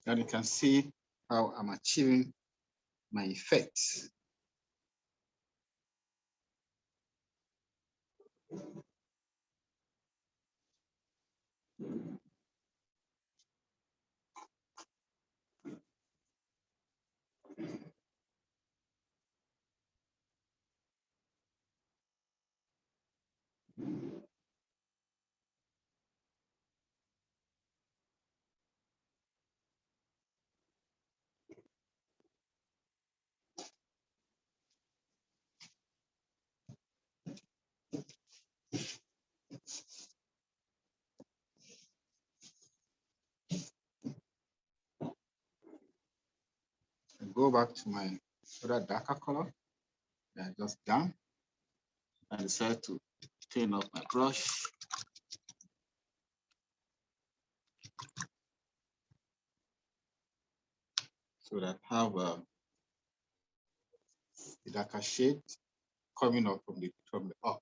And you can see how I'm achieving my effects. I go back to my other darker color that I just done. I decide to clean up my brush. So that I have a darker shade coming up from the up.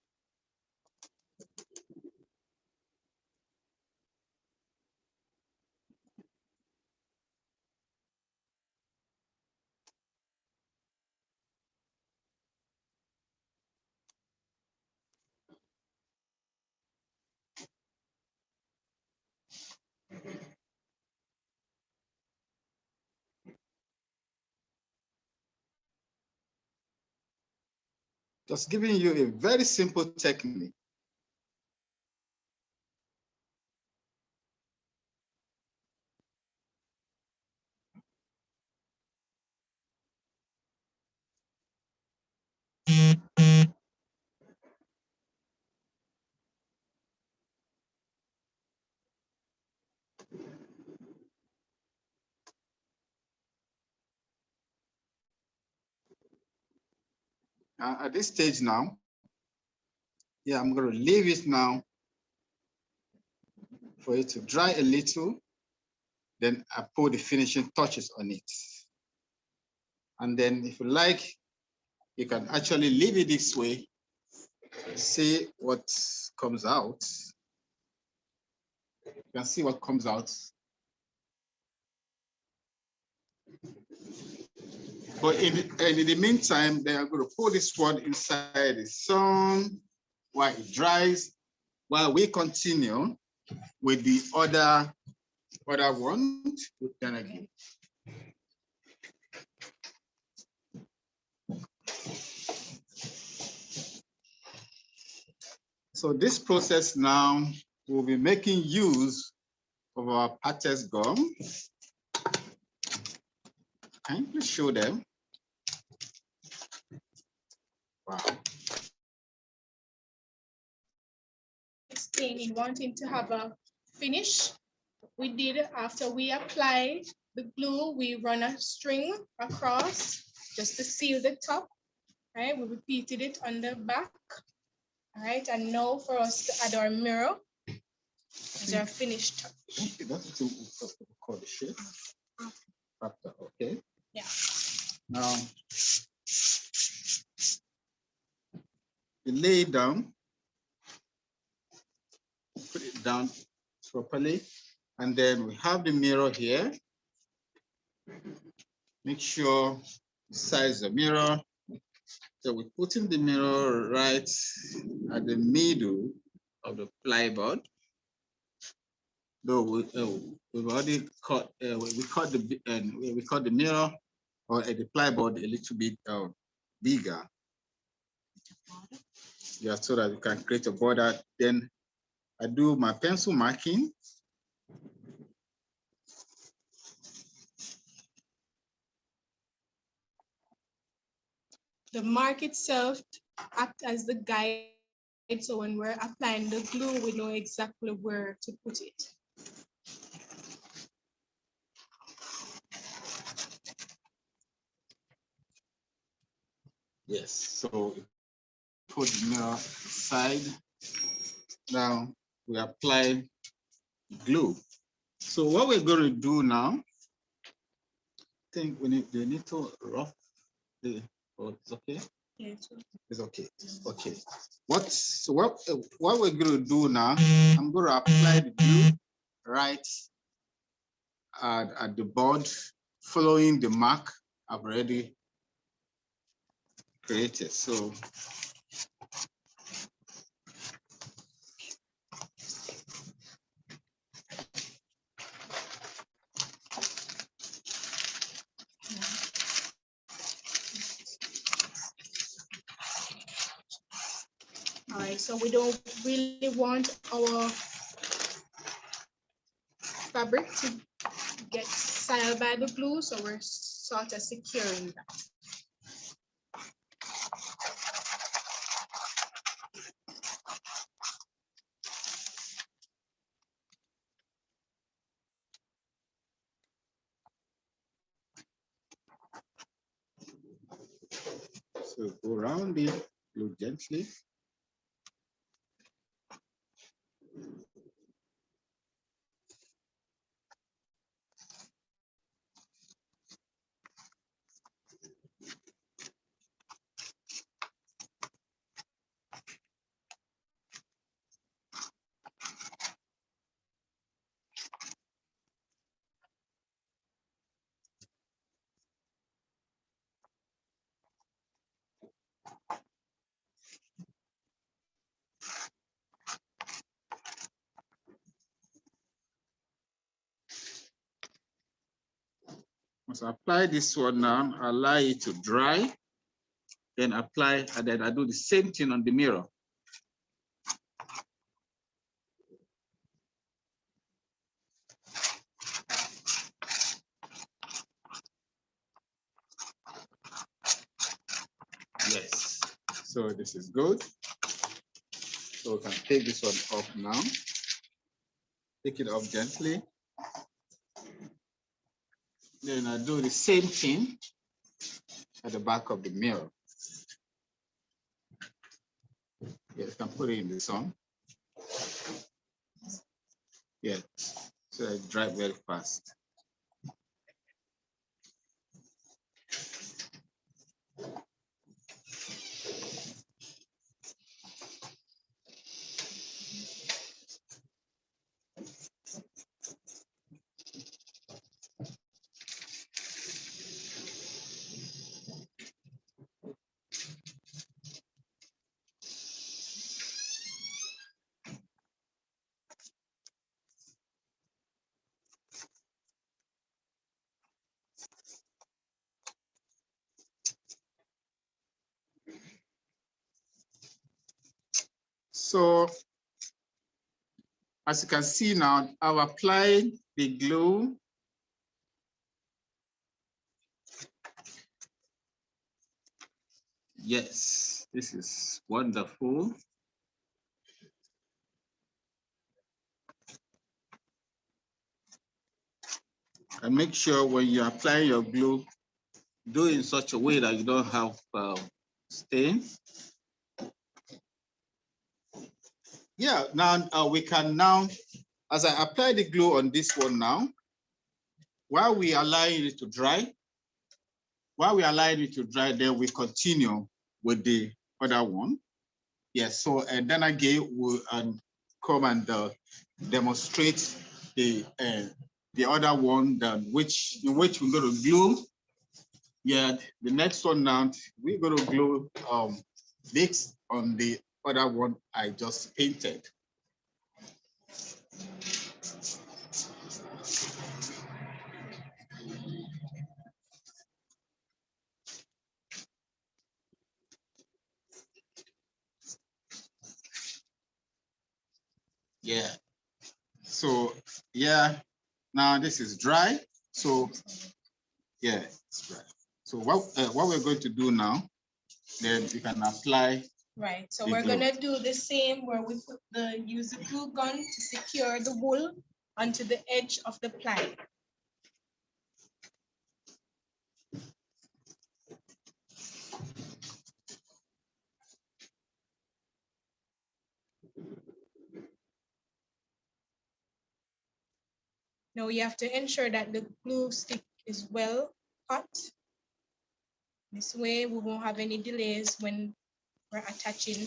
Just giving you a very simple technique. At this stage now, yeah, I'm going to leave it now for it to dry a little. Then I put the finishing touches on it. And then if you like, you can actually leave it this way. See what comes out. You can see what comes out. But in the meantime, they are going to put this one inside the sun while it dries, while we continue with the other one with Donna-Gay. So this process now, we'll be making use of our Patex gum. Can you please show them? Wow. In wanting to have a finish, we did after we apply the glue, we run a string across just to seal the top. Right, we repeated it on the back. All right, and now for us to add our mirror as our finished touch. Okay, that's what we call the shape. Okay. Yeah. Now, you lay it down, put it down properly, and then we have the mirror here. Make sure you size the mirror. So we're putting the mirror right at the middle of the plyboard. Though we've already cut, we cut the mirror or the plyboard a little bit bigger. Yeah, so that we can create a border. Then I do my pencil marking. The mark itself acts as the guide, so when we're applying the glue, we know exactly where to put it. Yes, so put the mirror aside. Now we apply glue. So what we're going to do now, I think we need to rough the, oh, it's okay? Yeah, it's okay. Okay. What we're going to do now, I'm going to apply the glue right at the board, following the mark I've already created. So all right, so we don't really want our fabric to get soiled by the glue, so we're sort of securing that. So go around it, glue gently. Once I apply this one now, allow it to dry, then apply, and then I do the same thing on the mirror. Yes, so this is good. So we can take this one off now. Take it off gently. Then I do the same thing at the back of the mirror. Yeah, you can put it in the sun. Yeah, so it dry very fast. So as you can see now, I've applied the glue. Yes, this is wonderful. And make sure when you apply your glue, do it in such a way that you don't have stain. Yeah, now we can now, as I apply the glue on this one now, while we are allowing it to dry, then we continue with the other one. Yes, so and then again we'll come and demonstrate the other one, in which we're going to glue. Yeah, the next one now we're going to glue this on the other one I just painted. Yeah. So yeah, now this is dry. So yeah, it's dry. So what we're going to do now, then you can apply. Right. So we're gonna do the same where we use the glue gun to secure the wool onto the edge of the ply. Now you have to ensure that the glue stick is well hot. This way we won't have any delays when we're attaching.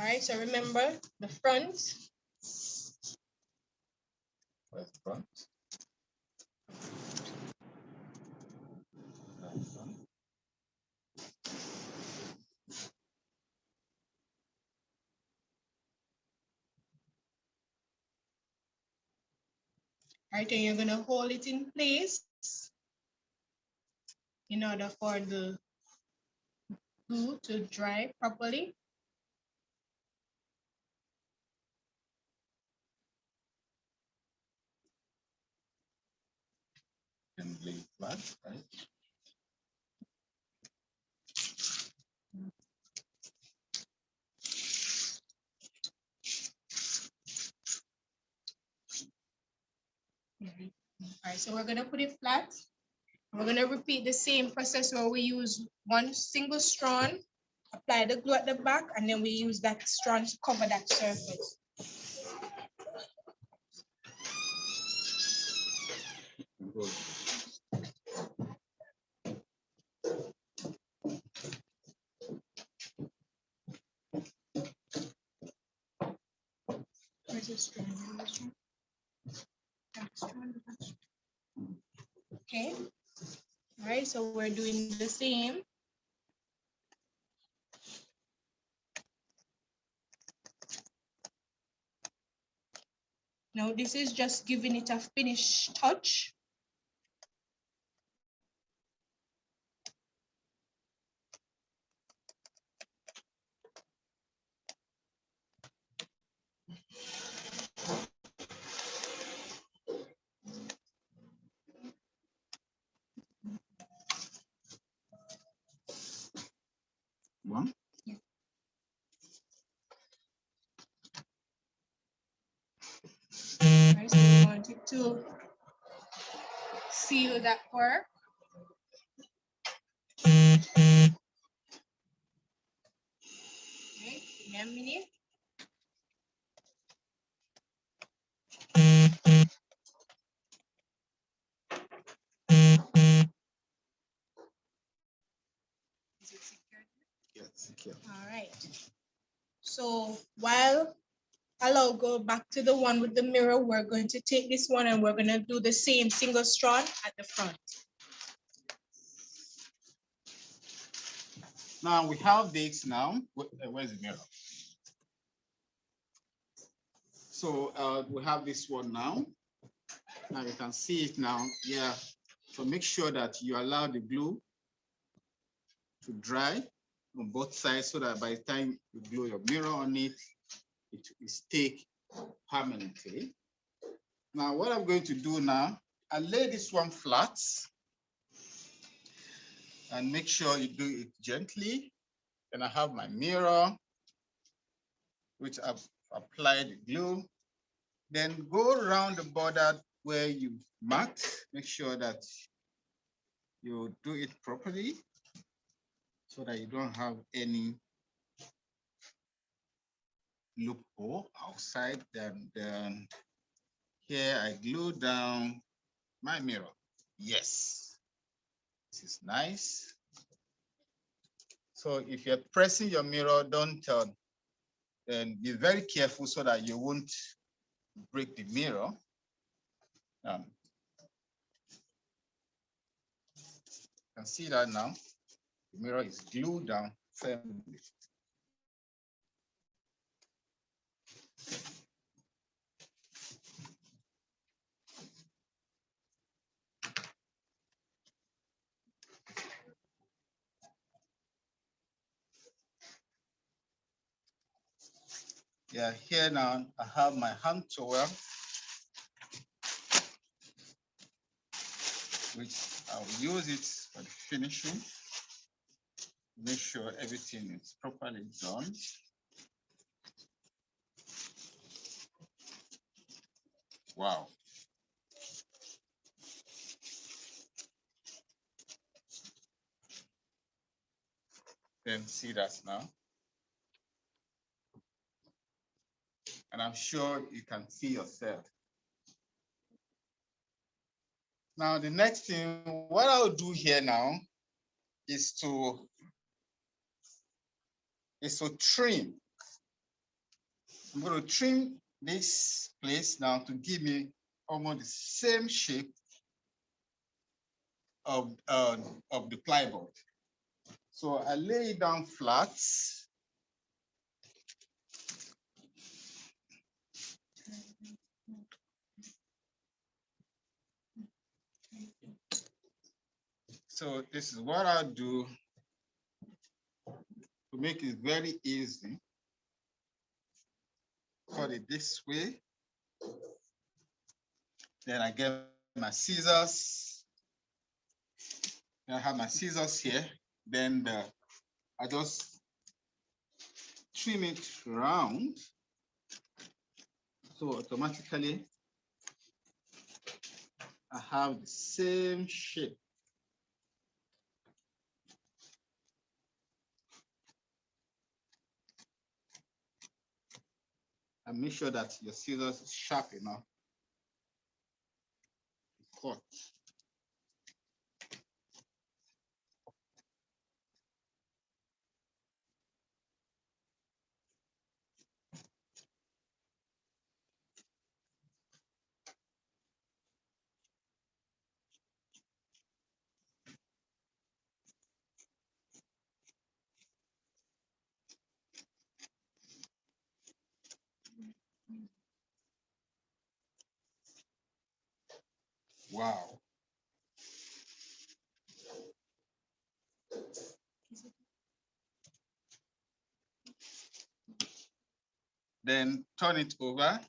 All right, so remember the front. Where's the front? All right, and you're gonna hold it in place in order for the glue to dry properly. And lay it flat, right? All right, so we're gonna put it flat. We're gonna repeat the same process where we use one single strand, apply the glue at the back, and then we use that strand to cover that surface. Good. Where's the strand? Okay. All right, so we're doing the same. Now this is just giving it a finish touch. One. Right, so we want it to seal that part. Okay, give me a minute. Is it secured? Yes, secure. All right. So while Allow, go back to the one with the mirror. We're going to take this one and we're going to do the same single strand at the front. Now we have this now. Where's the mirror? So we have this one now. Now you can see it now. Yeah. So make sure that you allow the glue to dry on both sides so that by the time you glue your mirror on it, it will stick permanently. Now what I'm going to do now, I lay this one flat and make sure you do it gently. And I have my mirror, which I've applied the glue. Then go around the border where you marked. Make sure that you do it properly so that you don't have any loophole outside. Then here I glue down my mirror. Yes, this is nice. So if you're pressing your mirror, don't turn. Then be very careful so that you won't break the mirror. You can see that now. The mirror is glued down firmly. Yeah, here now I have my hand towel, which I'll use it for the finishing. Make sure everything is properly done. Wow. Then see that now. And I'm sure you can see yourself. Now, the next thing, what I'll do here now is to trim. I'm going to trim this place now to give me almost the same shape of the plywood. So I lay it down flat. So this is what I'll do to make it very easy. Cut it this way. Then I get my scissors. I have my scissors here. Then I just trim it round. So automatically, I have the same shape. And make sure that your scissors is sharp enough to cut. Wow. Then turn it over.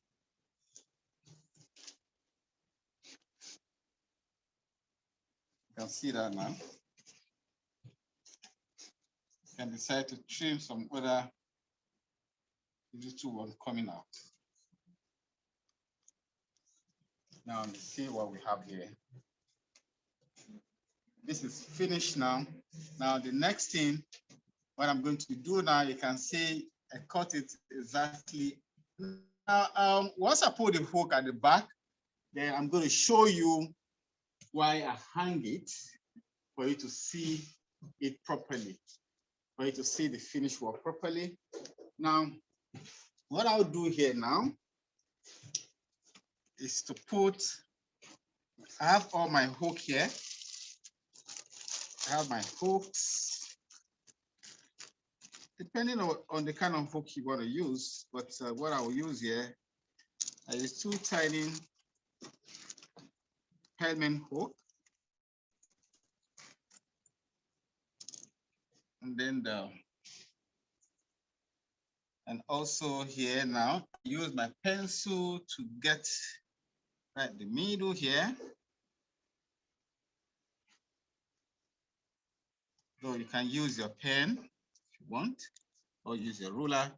You can see that now. You can decide to trim some other little one coming out. Now let's see what we have here. This is finished now. Now the next thing, what I'm going to do now, you can see I cut it exactly. Now, once I put the hook at the back, then I'm going to show you why I hang it for you to see it properly, for you to see the finished work properly. Now, What I'll do here now is to put, I have all my hook here. I have my hooks, depending on the kind of hook you want to use. But what I will use here, I use 2 tiny Hellman hook. And then and also here now, use my pencil to get right the middle here. So you can use your pen if you want, or use your ruler.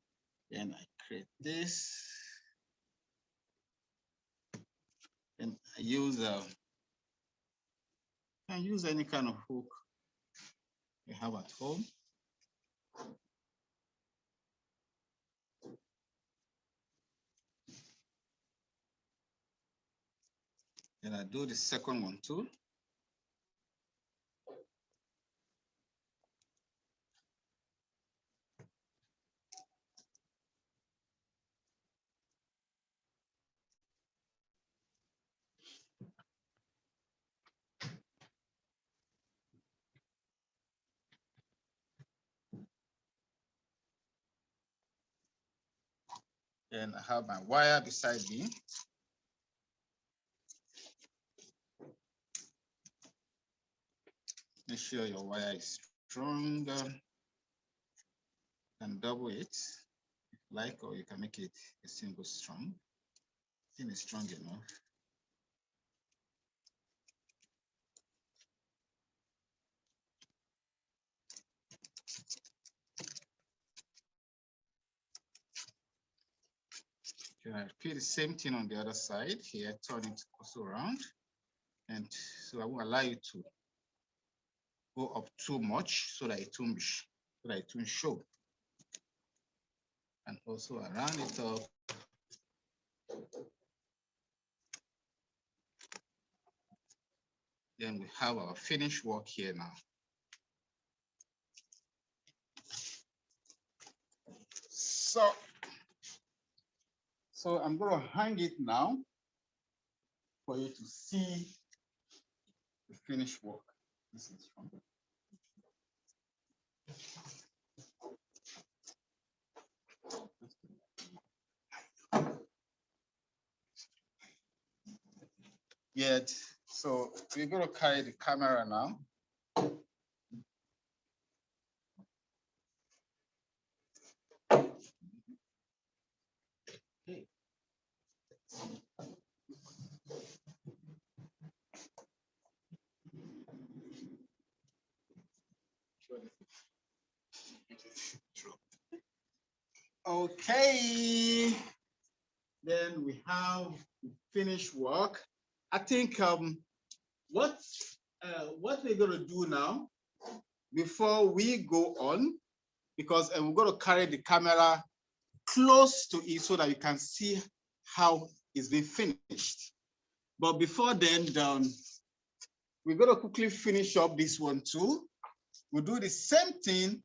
Then I create this. And I use can use any kind of hook you have at home. And I do the second one too. And I have my wire beside me. Make sure your wire is strong. You can double it if you like, or you can make it a single strong. I think it's strong enough. You can repeat the same thing on the other side here, turn it also around. And so I won't allow you to go up too much so that it won't show. And also around it up. Then we have our finished work here now. So I'm going to hang it now for you to see the finished work. This is from yet. So we're going to carry the camera now. Okay, then we have finished work. I think what we're going to do now, before we go on, because we're going to carry the camera close to it so that you can see how it's been finished. But before then, we're going to quickly finish up this one too. We'll do the same thing,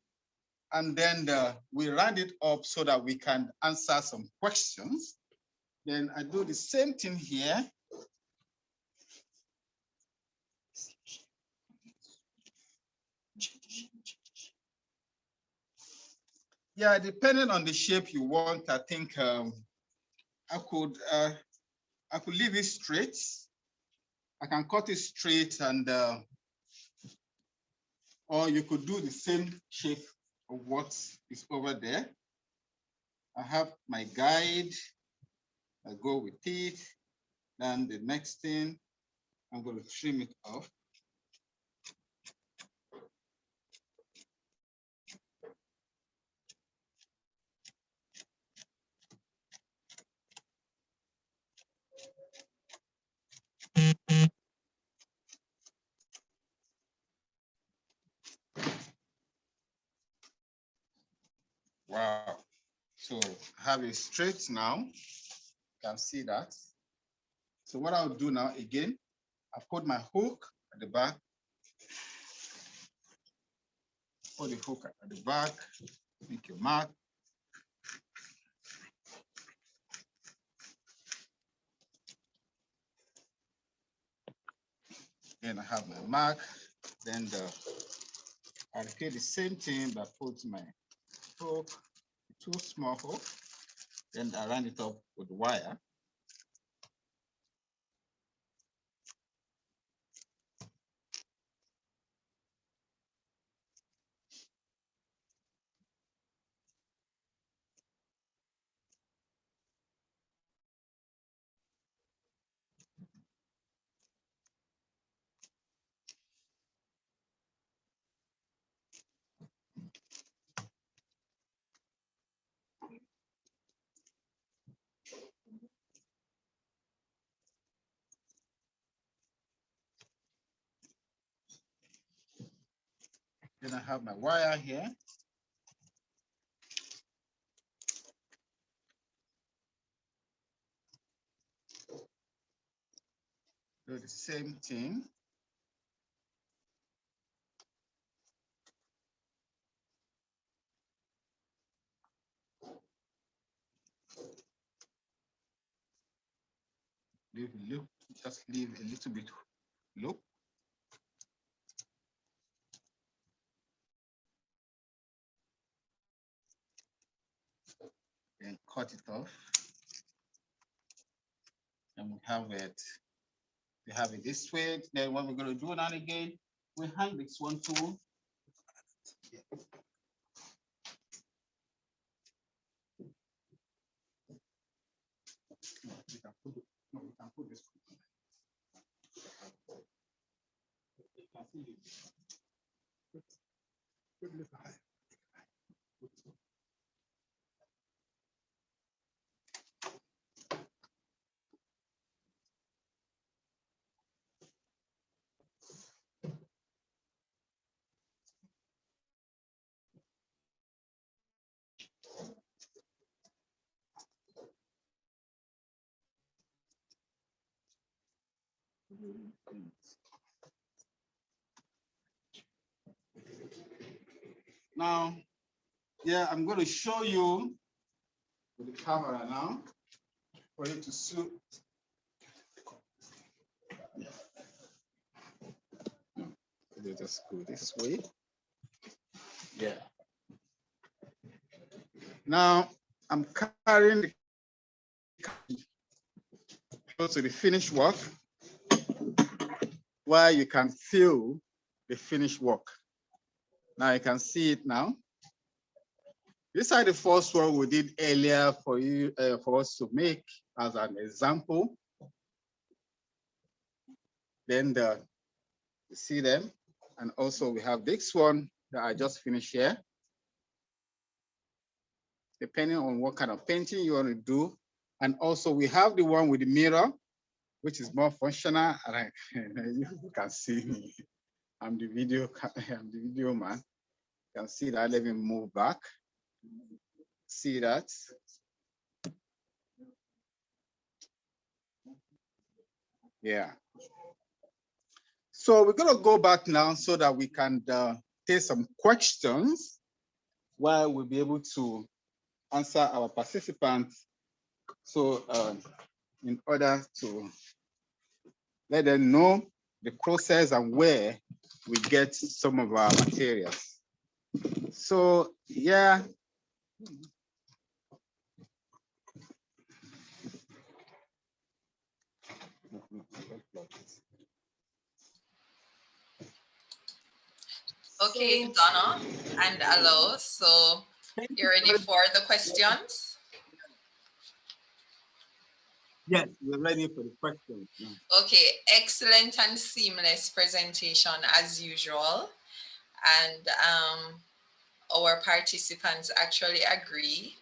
and then we round it up so that we can answer some questions. Then I do the same thing here. Yeah, depending on the shape you want, I think I could leave it straight. I can cut it straight, and or you could do the same shape of what is over there. I have my guide. I go with it. Then the next thing, I'm going to trim it off. Wow. So I have it straight now. You can see that. So what I'll do now, again, I put my hook at the back. Put the hook at the back, make your mark. Then I have my mark. Then I repeat the same thing, but put my hook, two small hook. Then I run it up with wire. Then I have my wire here. Do the same thing. Just leave a little bit loop. And cut it off. And we have it. We have it this way. Then what we're going to do now again, we hang this one too. We can put this. Now, yeah, I'm going to show you with the camera now for you to see. They just go this way. Yeah. Now I'm carrying the close to the finished work, where you can feel the finished work. Now you can see it now. This is the first one we did earlier for you, for us to make as an example. Then you see them, and also we have this one that I just finished here. Depending on what kind of painting you want to do, and also we have the one with the mirror, which is more functional. And you can see me. I'm the video man. You can see that. Let me move back. See that? Yeah. So we're gonna go back now so that we can take some questions where we'll be able to answer our participants. So in order to let them know the process and where we get some of our materials. So yeah. Okay, Donna and Alao, so you're ready for the questions? Yes, we're ready for the questions. Okay, excellent and seamless presentation as usual. And our participants actually agree.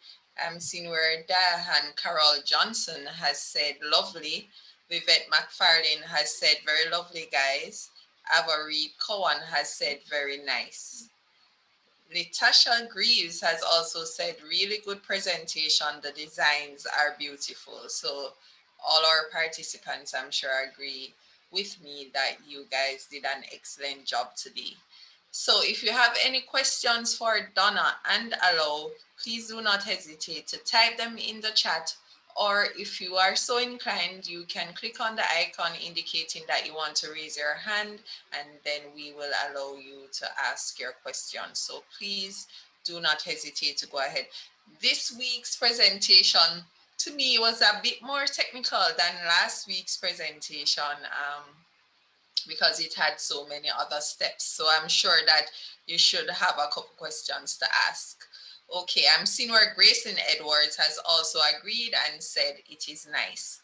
I'm seeing where Dahan Carol Johnson has said lovely. Vivette McFarlane has said very lovely, guys. Avery Cohen has said very nice. Latasha Greaves has also said really good presentation. The designs are beautiful. So all our participants, I'm sure, agree with me that you guys did an excellent job today. So if you have any questions for Donna and Alao, please do not hesitate to type them in the chat or if you are so inclined, you can click on the icon indicating that you want to raise your hand, and then we will allow you to ask your question. So please do not hesitate to go ahead. This week's presentation to me was a bit more technical than last week's presentation because it had so many other steps. So I'm sure that you should have a couple questions to ask. Okay, I'm seeing where Grayson Edwards has also agreed and said it is nice.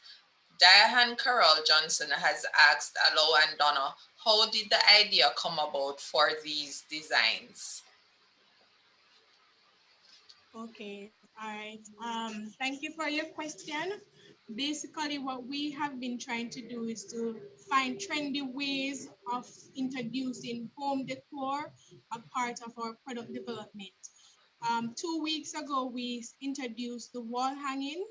Diane Carol Johnson has asked Alao and Donna, how did the idea come about for these designs? Okay, all right. Thank you for your question. Basically, what we have been trying to do is to find trendy ways of introducing home decor a part of our product development. 2 weeks ago, we introduced the wall hanging.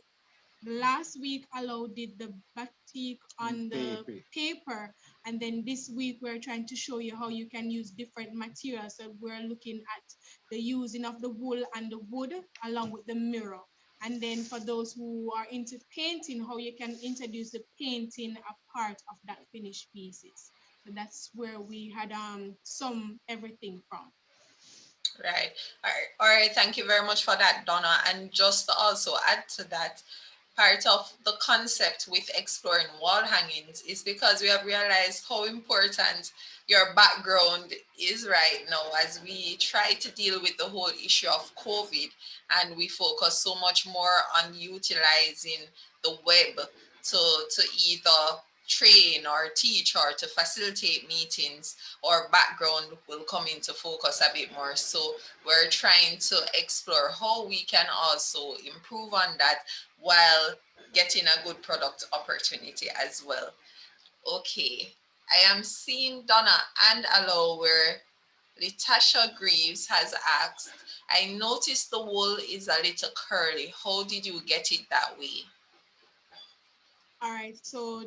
Last week, Alao did the batik on the paper. And then this week, we're trying to show you how you can use different materials. So we're looking at the using of the wool and the wood along with the mirror. And then for those who are into painting, how you can introduce the painting a part of that finished pieces. So that's where we had some everything from. Right. All right. Thank you very much for that, Donna. And just to also add to that, part of the concept with exploring wall hangings is because we have realized how important your background is right now as we try to deal with the whole issue of COVID, and we focus so much more on utilizing the web to either train or teach or to facilitate meetings. Our background will come into focus a bit more. So we're trying to explore how we can also improve on that while getting a good product opportunity as well. Okay, I am seeing Donna and Alao where Latasha Greaves has asked, I noticed the wool is a little curly. How did you get it that way? All right, so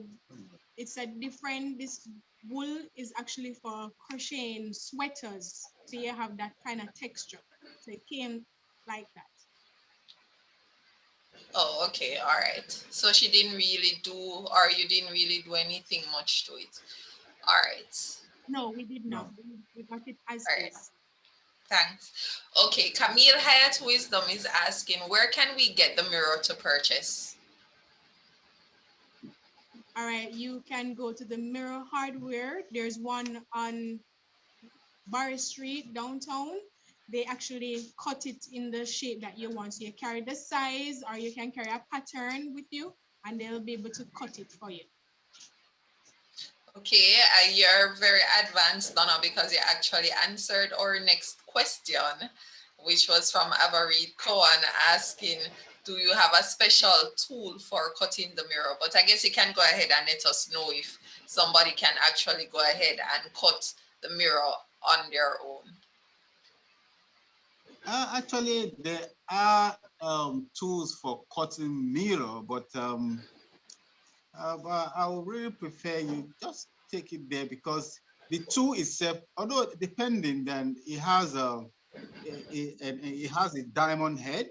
it's a different, this wool is actually for crocheting sweaters. So you have that kind of texture. So it came like that. Oh, okay, all right. So she didn't really do, or you didn't really do anything much to it. All right. No, we did No. not. We got it as All right. is. Thanks. Okay, Camille Hayat Wisdom is asking, where can we get the mirror to purchase? All right, you can go to the Mirror Hardware. There's one on Barry Street downtown. They actually cut it in the shape that you want. So you carry the size or you can carry a pattern with you and they'll be able to cut it for you. Okay, you're very advanced, Donna, because you actually answered our next question, which was from Avareed Cohen asking, do you have a special tool for cutting the mirror? But I guess you can go ahead and let us know if somebody can actually go ahead and cut the mirror on their own. Actually, there are tools for cutting mirror, but I would really prefer you just take it there because the tool itself, although depending, then it has a diamond head.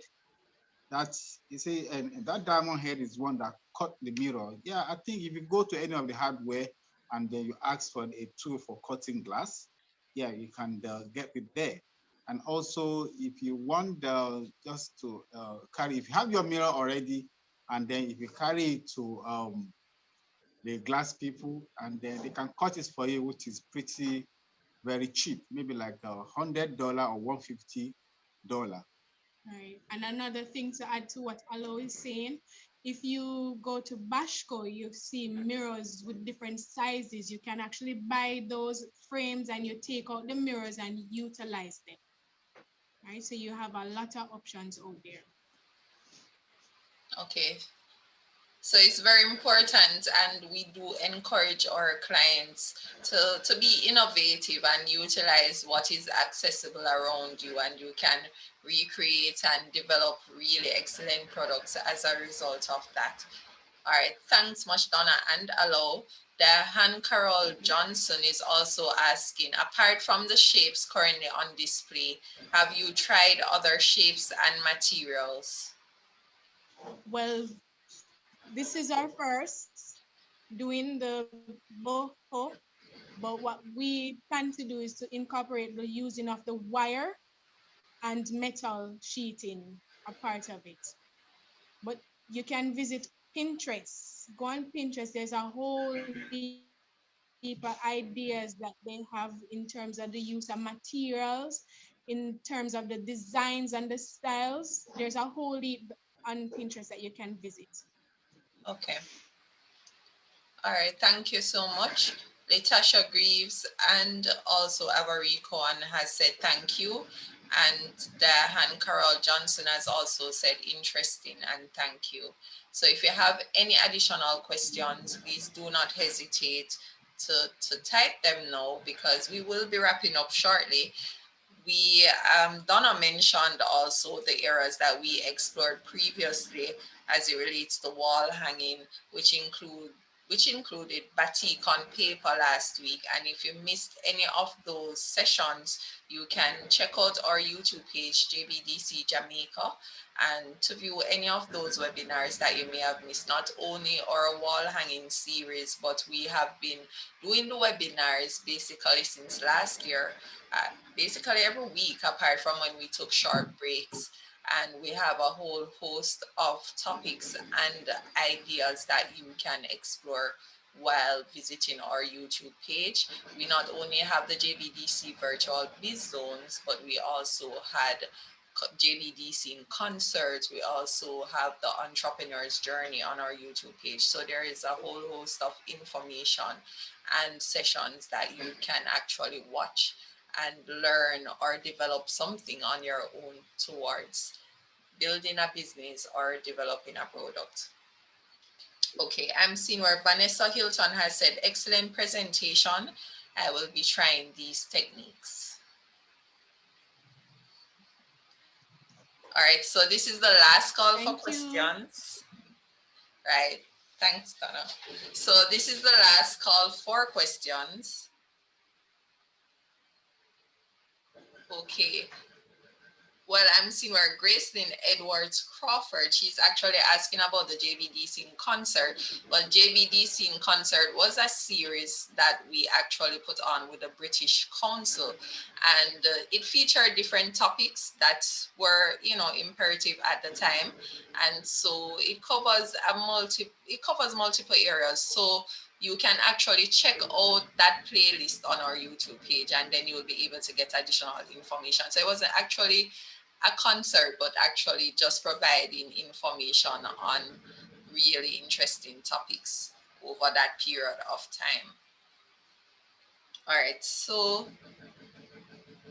That's you see, and that diamond head is one that cut the mirror. Yeah, I think if you go to any of the hardware and then you ask for a tool for cutting glass, yeah, you can get it there. And also, if you want just to carry, if you have your mirror already, and then if you carry it to the glass people, and then they can cut it for you, which is pretty very cheap, maybe like $100 or $150. Right. And another thing to add to what Alao is saying, if you go to Bashco, you see mirrors with different sizes. You can actually buy those frames and you take out the mirrors and utilize them. Right. So you have a lot of options out there. Okay, so it's very important, and we do encourage our clients to be innovative and utilize what is accessible around you, and you can recreate and develop really excellent products as a result of that. All right, thanks much, Donna and Alao. Han Carol Johnson is also asking, apart from the shapes currently on display, have you tried other shapes and materials? Well, This is our first doing the BOHO, but what we plan to do is to incorporate the using of the wire and metal sheeting, a part of it. But you can visit Pinterest. Go on Pinterest. There's a whole heap of ideas that they have in terms of the use of materials, in terms of the designs and the styles. There's a whole heap on Pinterest that you can visit. Okay. All right, thank you so much. Latasha Greaves and also Avariko has said thank you. And Dahan Carol Johnson has also said interesting and thank you. So if you have any additional questions, please do not hesitate to type them now because we will be wrapping up shortly. We Donna mentioned also the areas that we explored previously as it relates to wall hanging, which included batik on paper last week. And if you missed any of those sessions, you can check out our YouTube page, JBDC Jamaica, and to view any of those webinars that you may have missed, not only our wall hanging series, but we have been doing the webinars basically since last year, basically every week, apart from when we took short breaks. And we have a whole host of topics and ideas that you can explore while visiting our YouTube page. We not only have the JBDC virtual biz zones, but we also had JBDC in concert. We also have the entrepreneur's journey on our YouTube page. So there is a whole host of information and sessions that you can actually watch and learn or develop something on your own towards building a business or developing a product. Okay, I'm seeing where Vanessa Hilton has said, excellent presentation. I will be trying these techniques. All right, so this is the last call for questions. Right, thanks, Donna. So this is the last call for questions. Okay. Well, I'm seeing where Gracelyn Edwards Crawford, she's actually asking about the JBDC in concert. Well, JBDC in concert was a series that we actually put on with the British Council, and it featured different topics that were, imperative at the time, and so it covers multiple areas. So you can actually check out that playlist on our YouTube page, and then you will be able to get additional information. So it wasn't actually a concert, but actually just providing information on really interesting topics over that period of time. All right, so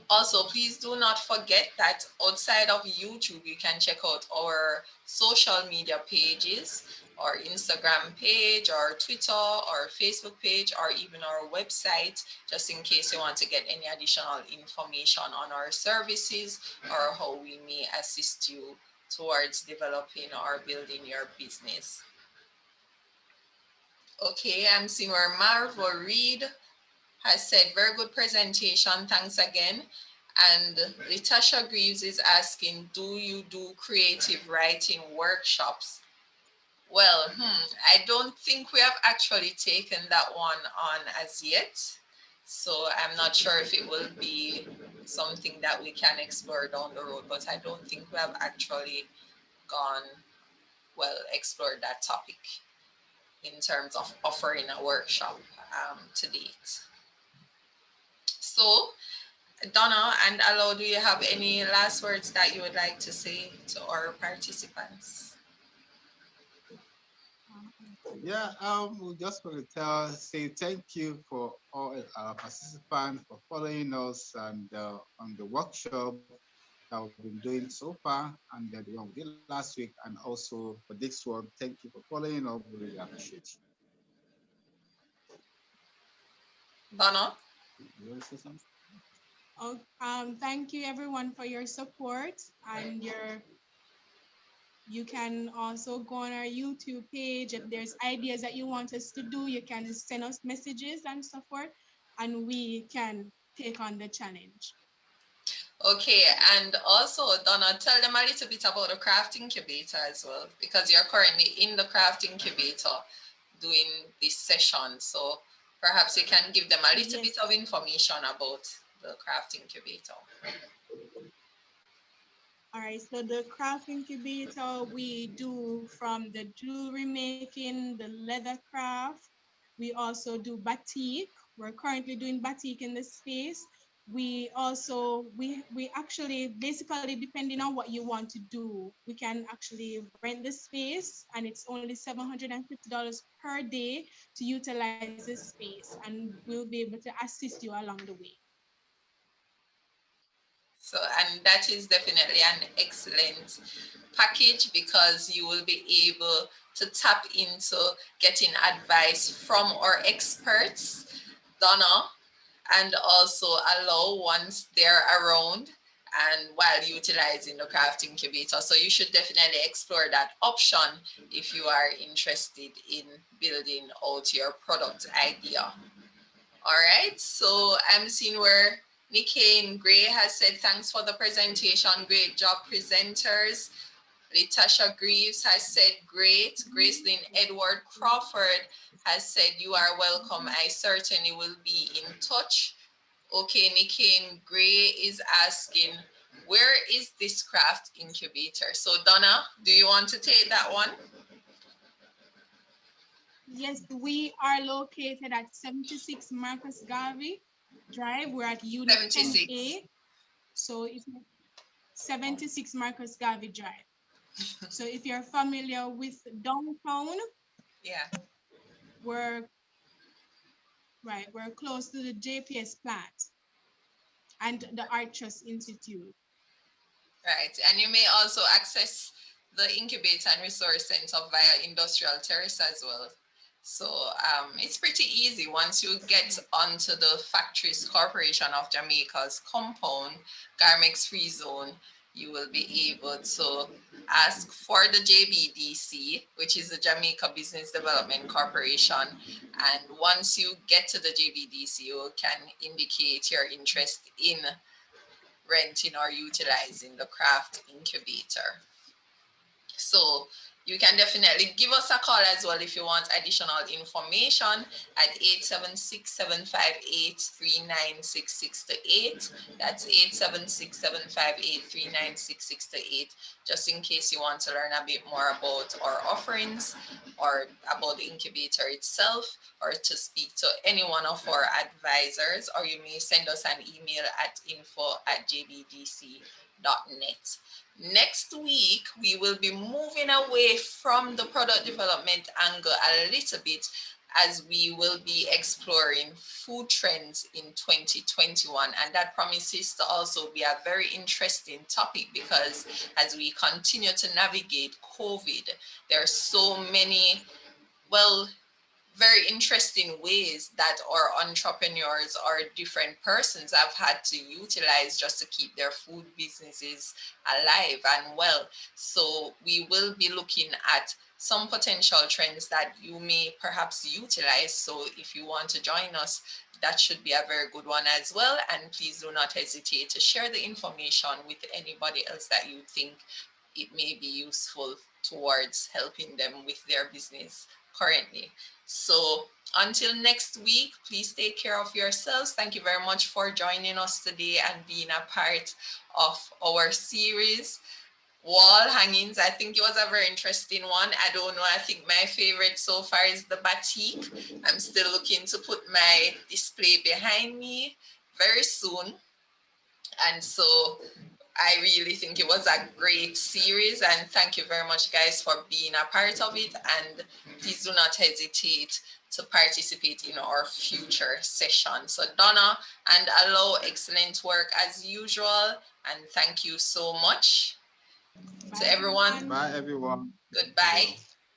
also, please do not forget that outside of YouTube, you can check out our social media pages, our Instagram page, our Twitter, our Facebook page, or even our website, just in case you want to get any additional information on our services or how we may assist you towards developing or building your business. Okay, I'm seeing where Marvel Reed has said, very good presentation, thanks again. And Latasha Greaves is asking, do you do creative writing workshops? Well, I don't think we have actually taken that one on as yet. So I'm not sure if it will be something that we can explore down the road, but I don't think we have actually explored that topic in terms of offering a workshop to date. So, Donna and Alao, do you have any last words that you would like to say to our participants? Yeah, we just want to say thank you for all our participants for following us and on the workshop that we've been doing so far, and the one we did last week, and also for this one. Thank you for following up. We really appreciate you. Donna? You want to say something? Thank you everyone for your support and you can also go on our YouTube page. If there's ideas that you want us to do, you can send us messages and so forth, and we can take on the challenge. Okay, and also, Donna, tell them a little bit about the craft incubator as well, because you're currently in the craft incubator doing this session. So perhaps you can give them a little Yes. bit of information about the craft incubator. All right, so the craft incubator, we do from the jewelry making, the leather craft. We also do batik. We're currently doing batik in the space. We also, we actually, basically, depending on what you want to do, we can actually rent the space, and it's only $750 per day to utilize this space, and we'll be able to assist you along the way. So, and that is definitely an excellent package because you will be able to tap into getting advice from our experts, Donna, and also Alao once they're around and while utilizing the craft incubator. So you should definitely explore that option if you are interested in building out your product idea. All right, so I'm seeing where Nikkei Gray has said, thanks for the presentation. Great job, presenters. Latasha Greaves has said, great. Gracelyn Edward Crawford has said, you are welcome. I certainly will be in touch. Okay, Nikkei Gray is asking, where is this craft incubator? So Donna, do you want to take that one? Yes, we are located at 76 Marcus Garvey Drive. We're at Unit 76. 10A. So if 76 Marcus Garvey Drive. So if you're familiar with downtown, Yeah. we're close to the JPS plant and the Art Trust Institute. Right, and you may also access the Incubator and Resource Center via Industrial Terrace as well. So it's pretty easy once you get onto the Factories Corporation of Jamaica's compound, Garmex Free Zone, you will be able to ask for the JBDC, which is the Jamaica Business Development Corporation. And once you get to the JBDC, you can indicate your interest in renting or utilizing the craft incubator. So you can definitely give us a call as well if you want additional information at 876-758-3966-8. That's 876-758-3966-8, just in case you want to learn a bit more about our offerings or about the incubator itself, or to speak to any one of our advisors, or you may send us an email at info@jbdc.net. Next week, we will be moving away from the product development angle a little bit, as we will be exploring food trends in 2021. And that promises to also be a very interesting topic, because as we continue to navigate COVID, there are so many, well, very interesting ways that our entrepreneurs or different persons have had to utilize just to keep their food businesses alive and well. So we will be looking at some potential trends that you may perhaps utilize. So if you want to join us, that should be a very good one as well. And please do not hesitate to share the information with anybody else that you think it may be useful towards helping them with their business currently. So until next week, please take care of yourselves. Thank you very much for joining us today and being a part of our series, Wall Hangings. I think it was a very interesting one. I don't know, I think my favorite so far is the batik. I'm still looking to put my display behind me very soon. And so I really think it was a great series, and thank you very much, guys, for being a part of it. And please do not hesitate to participate in our future session. So Donna and Alao, excellent work as usual, and thank you so much. Bye, To everyone. everyone. Bye, everyone. Goodbye.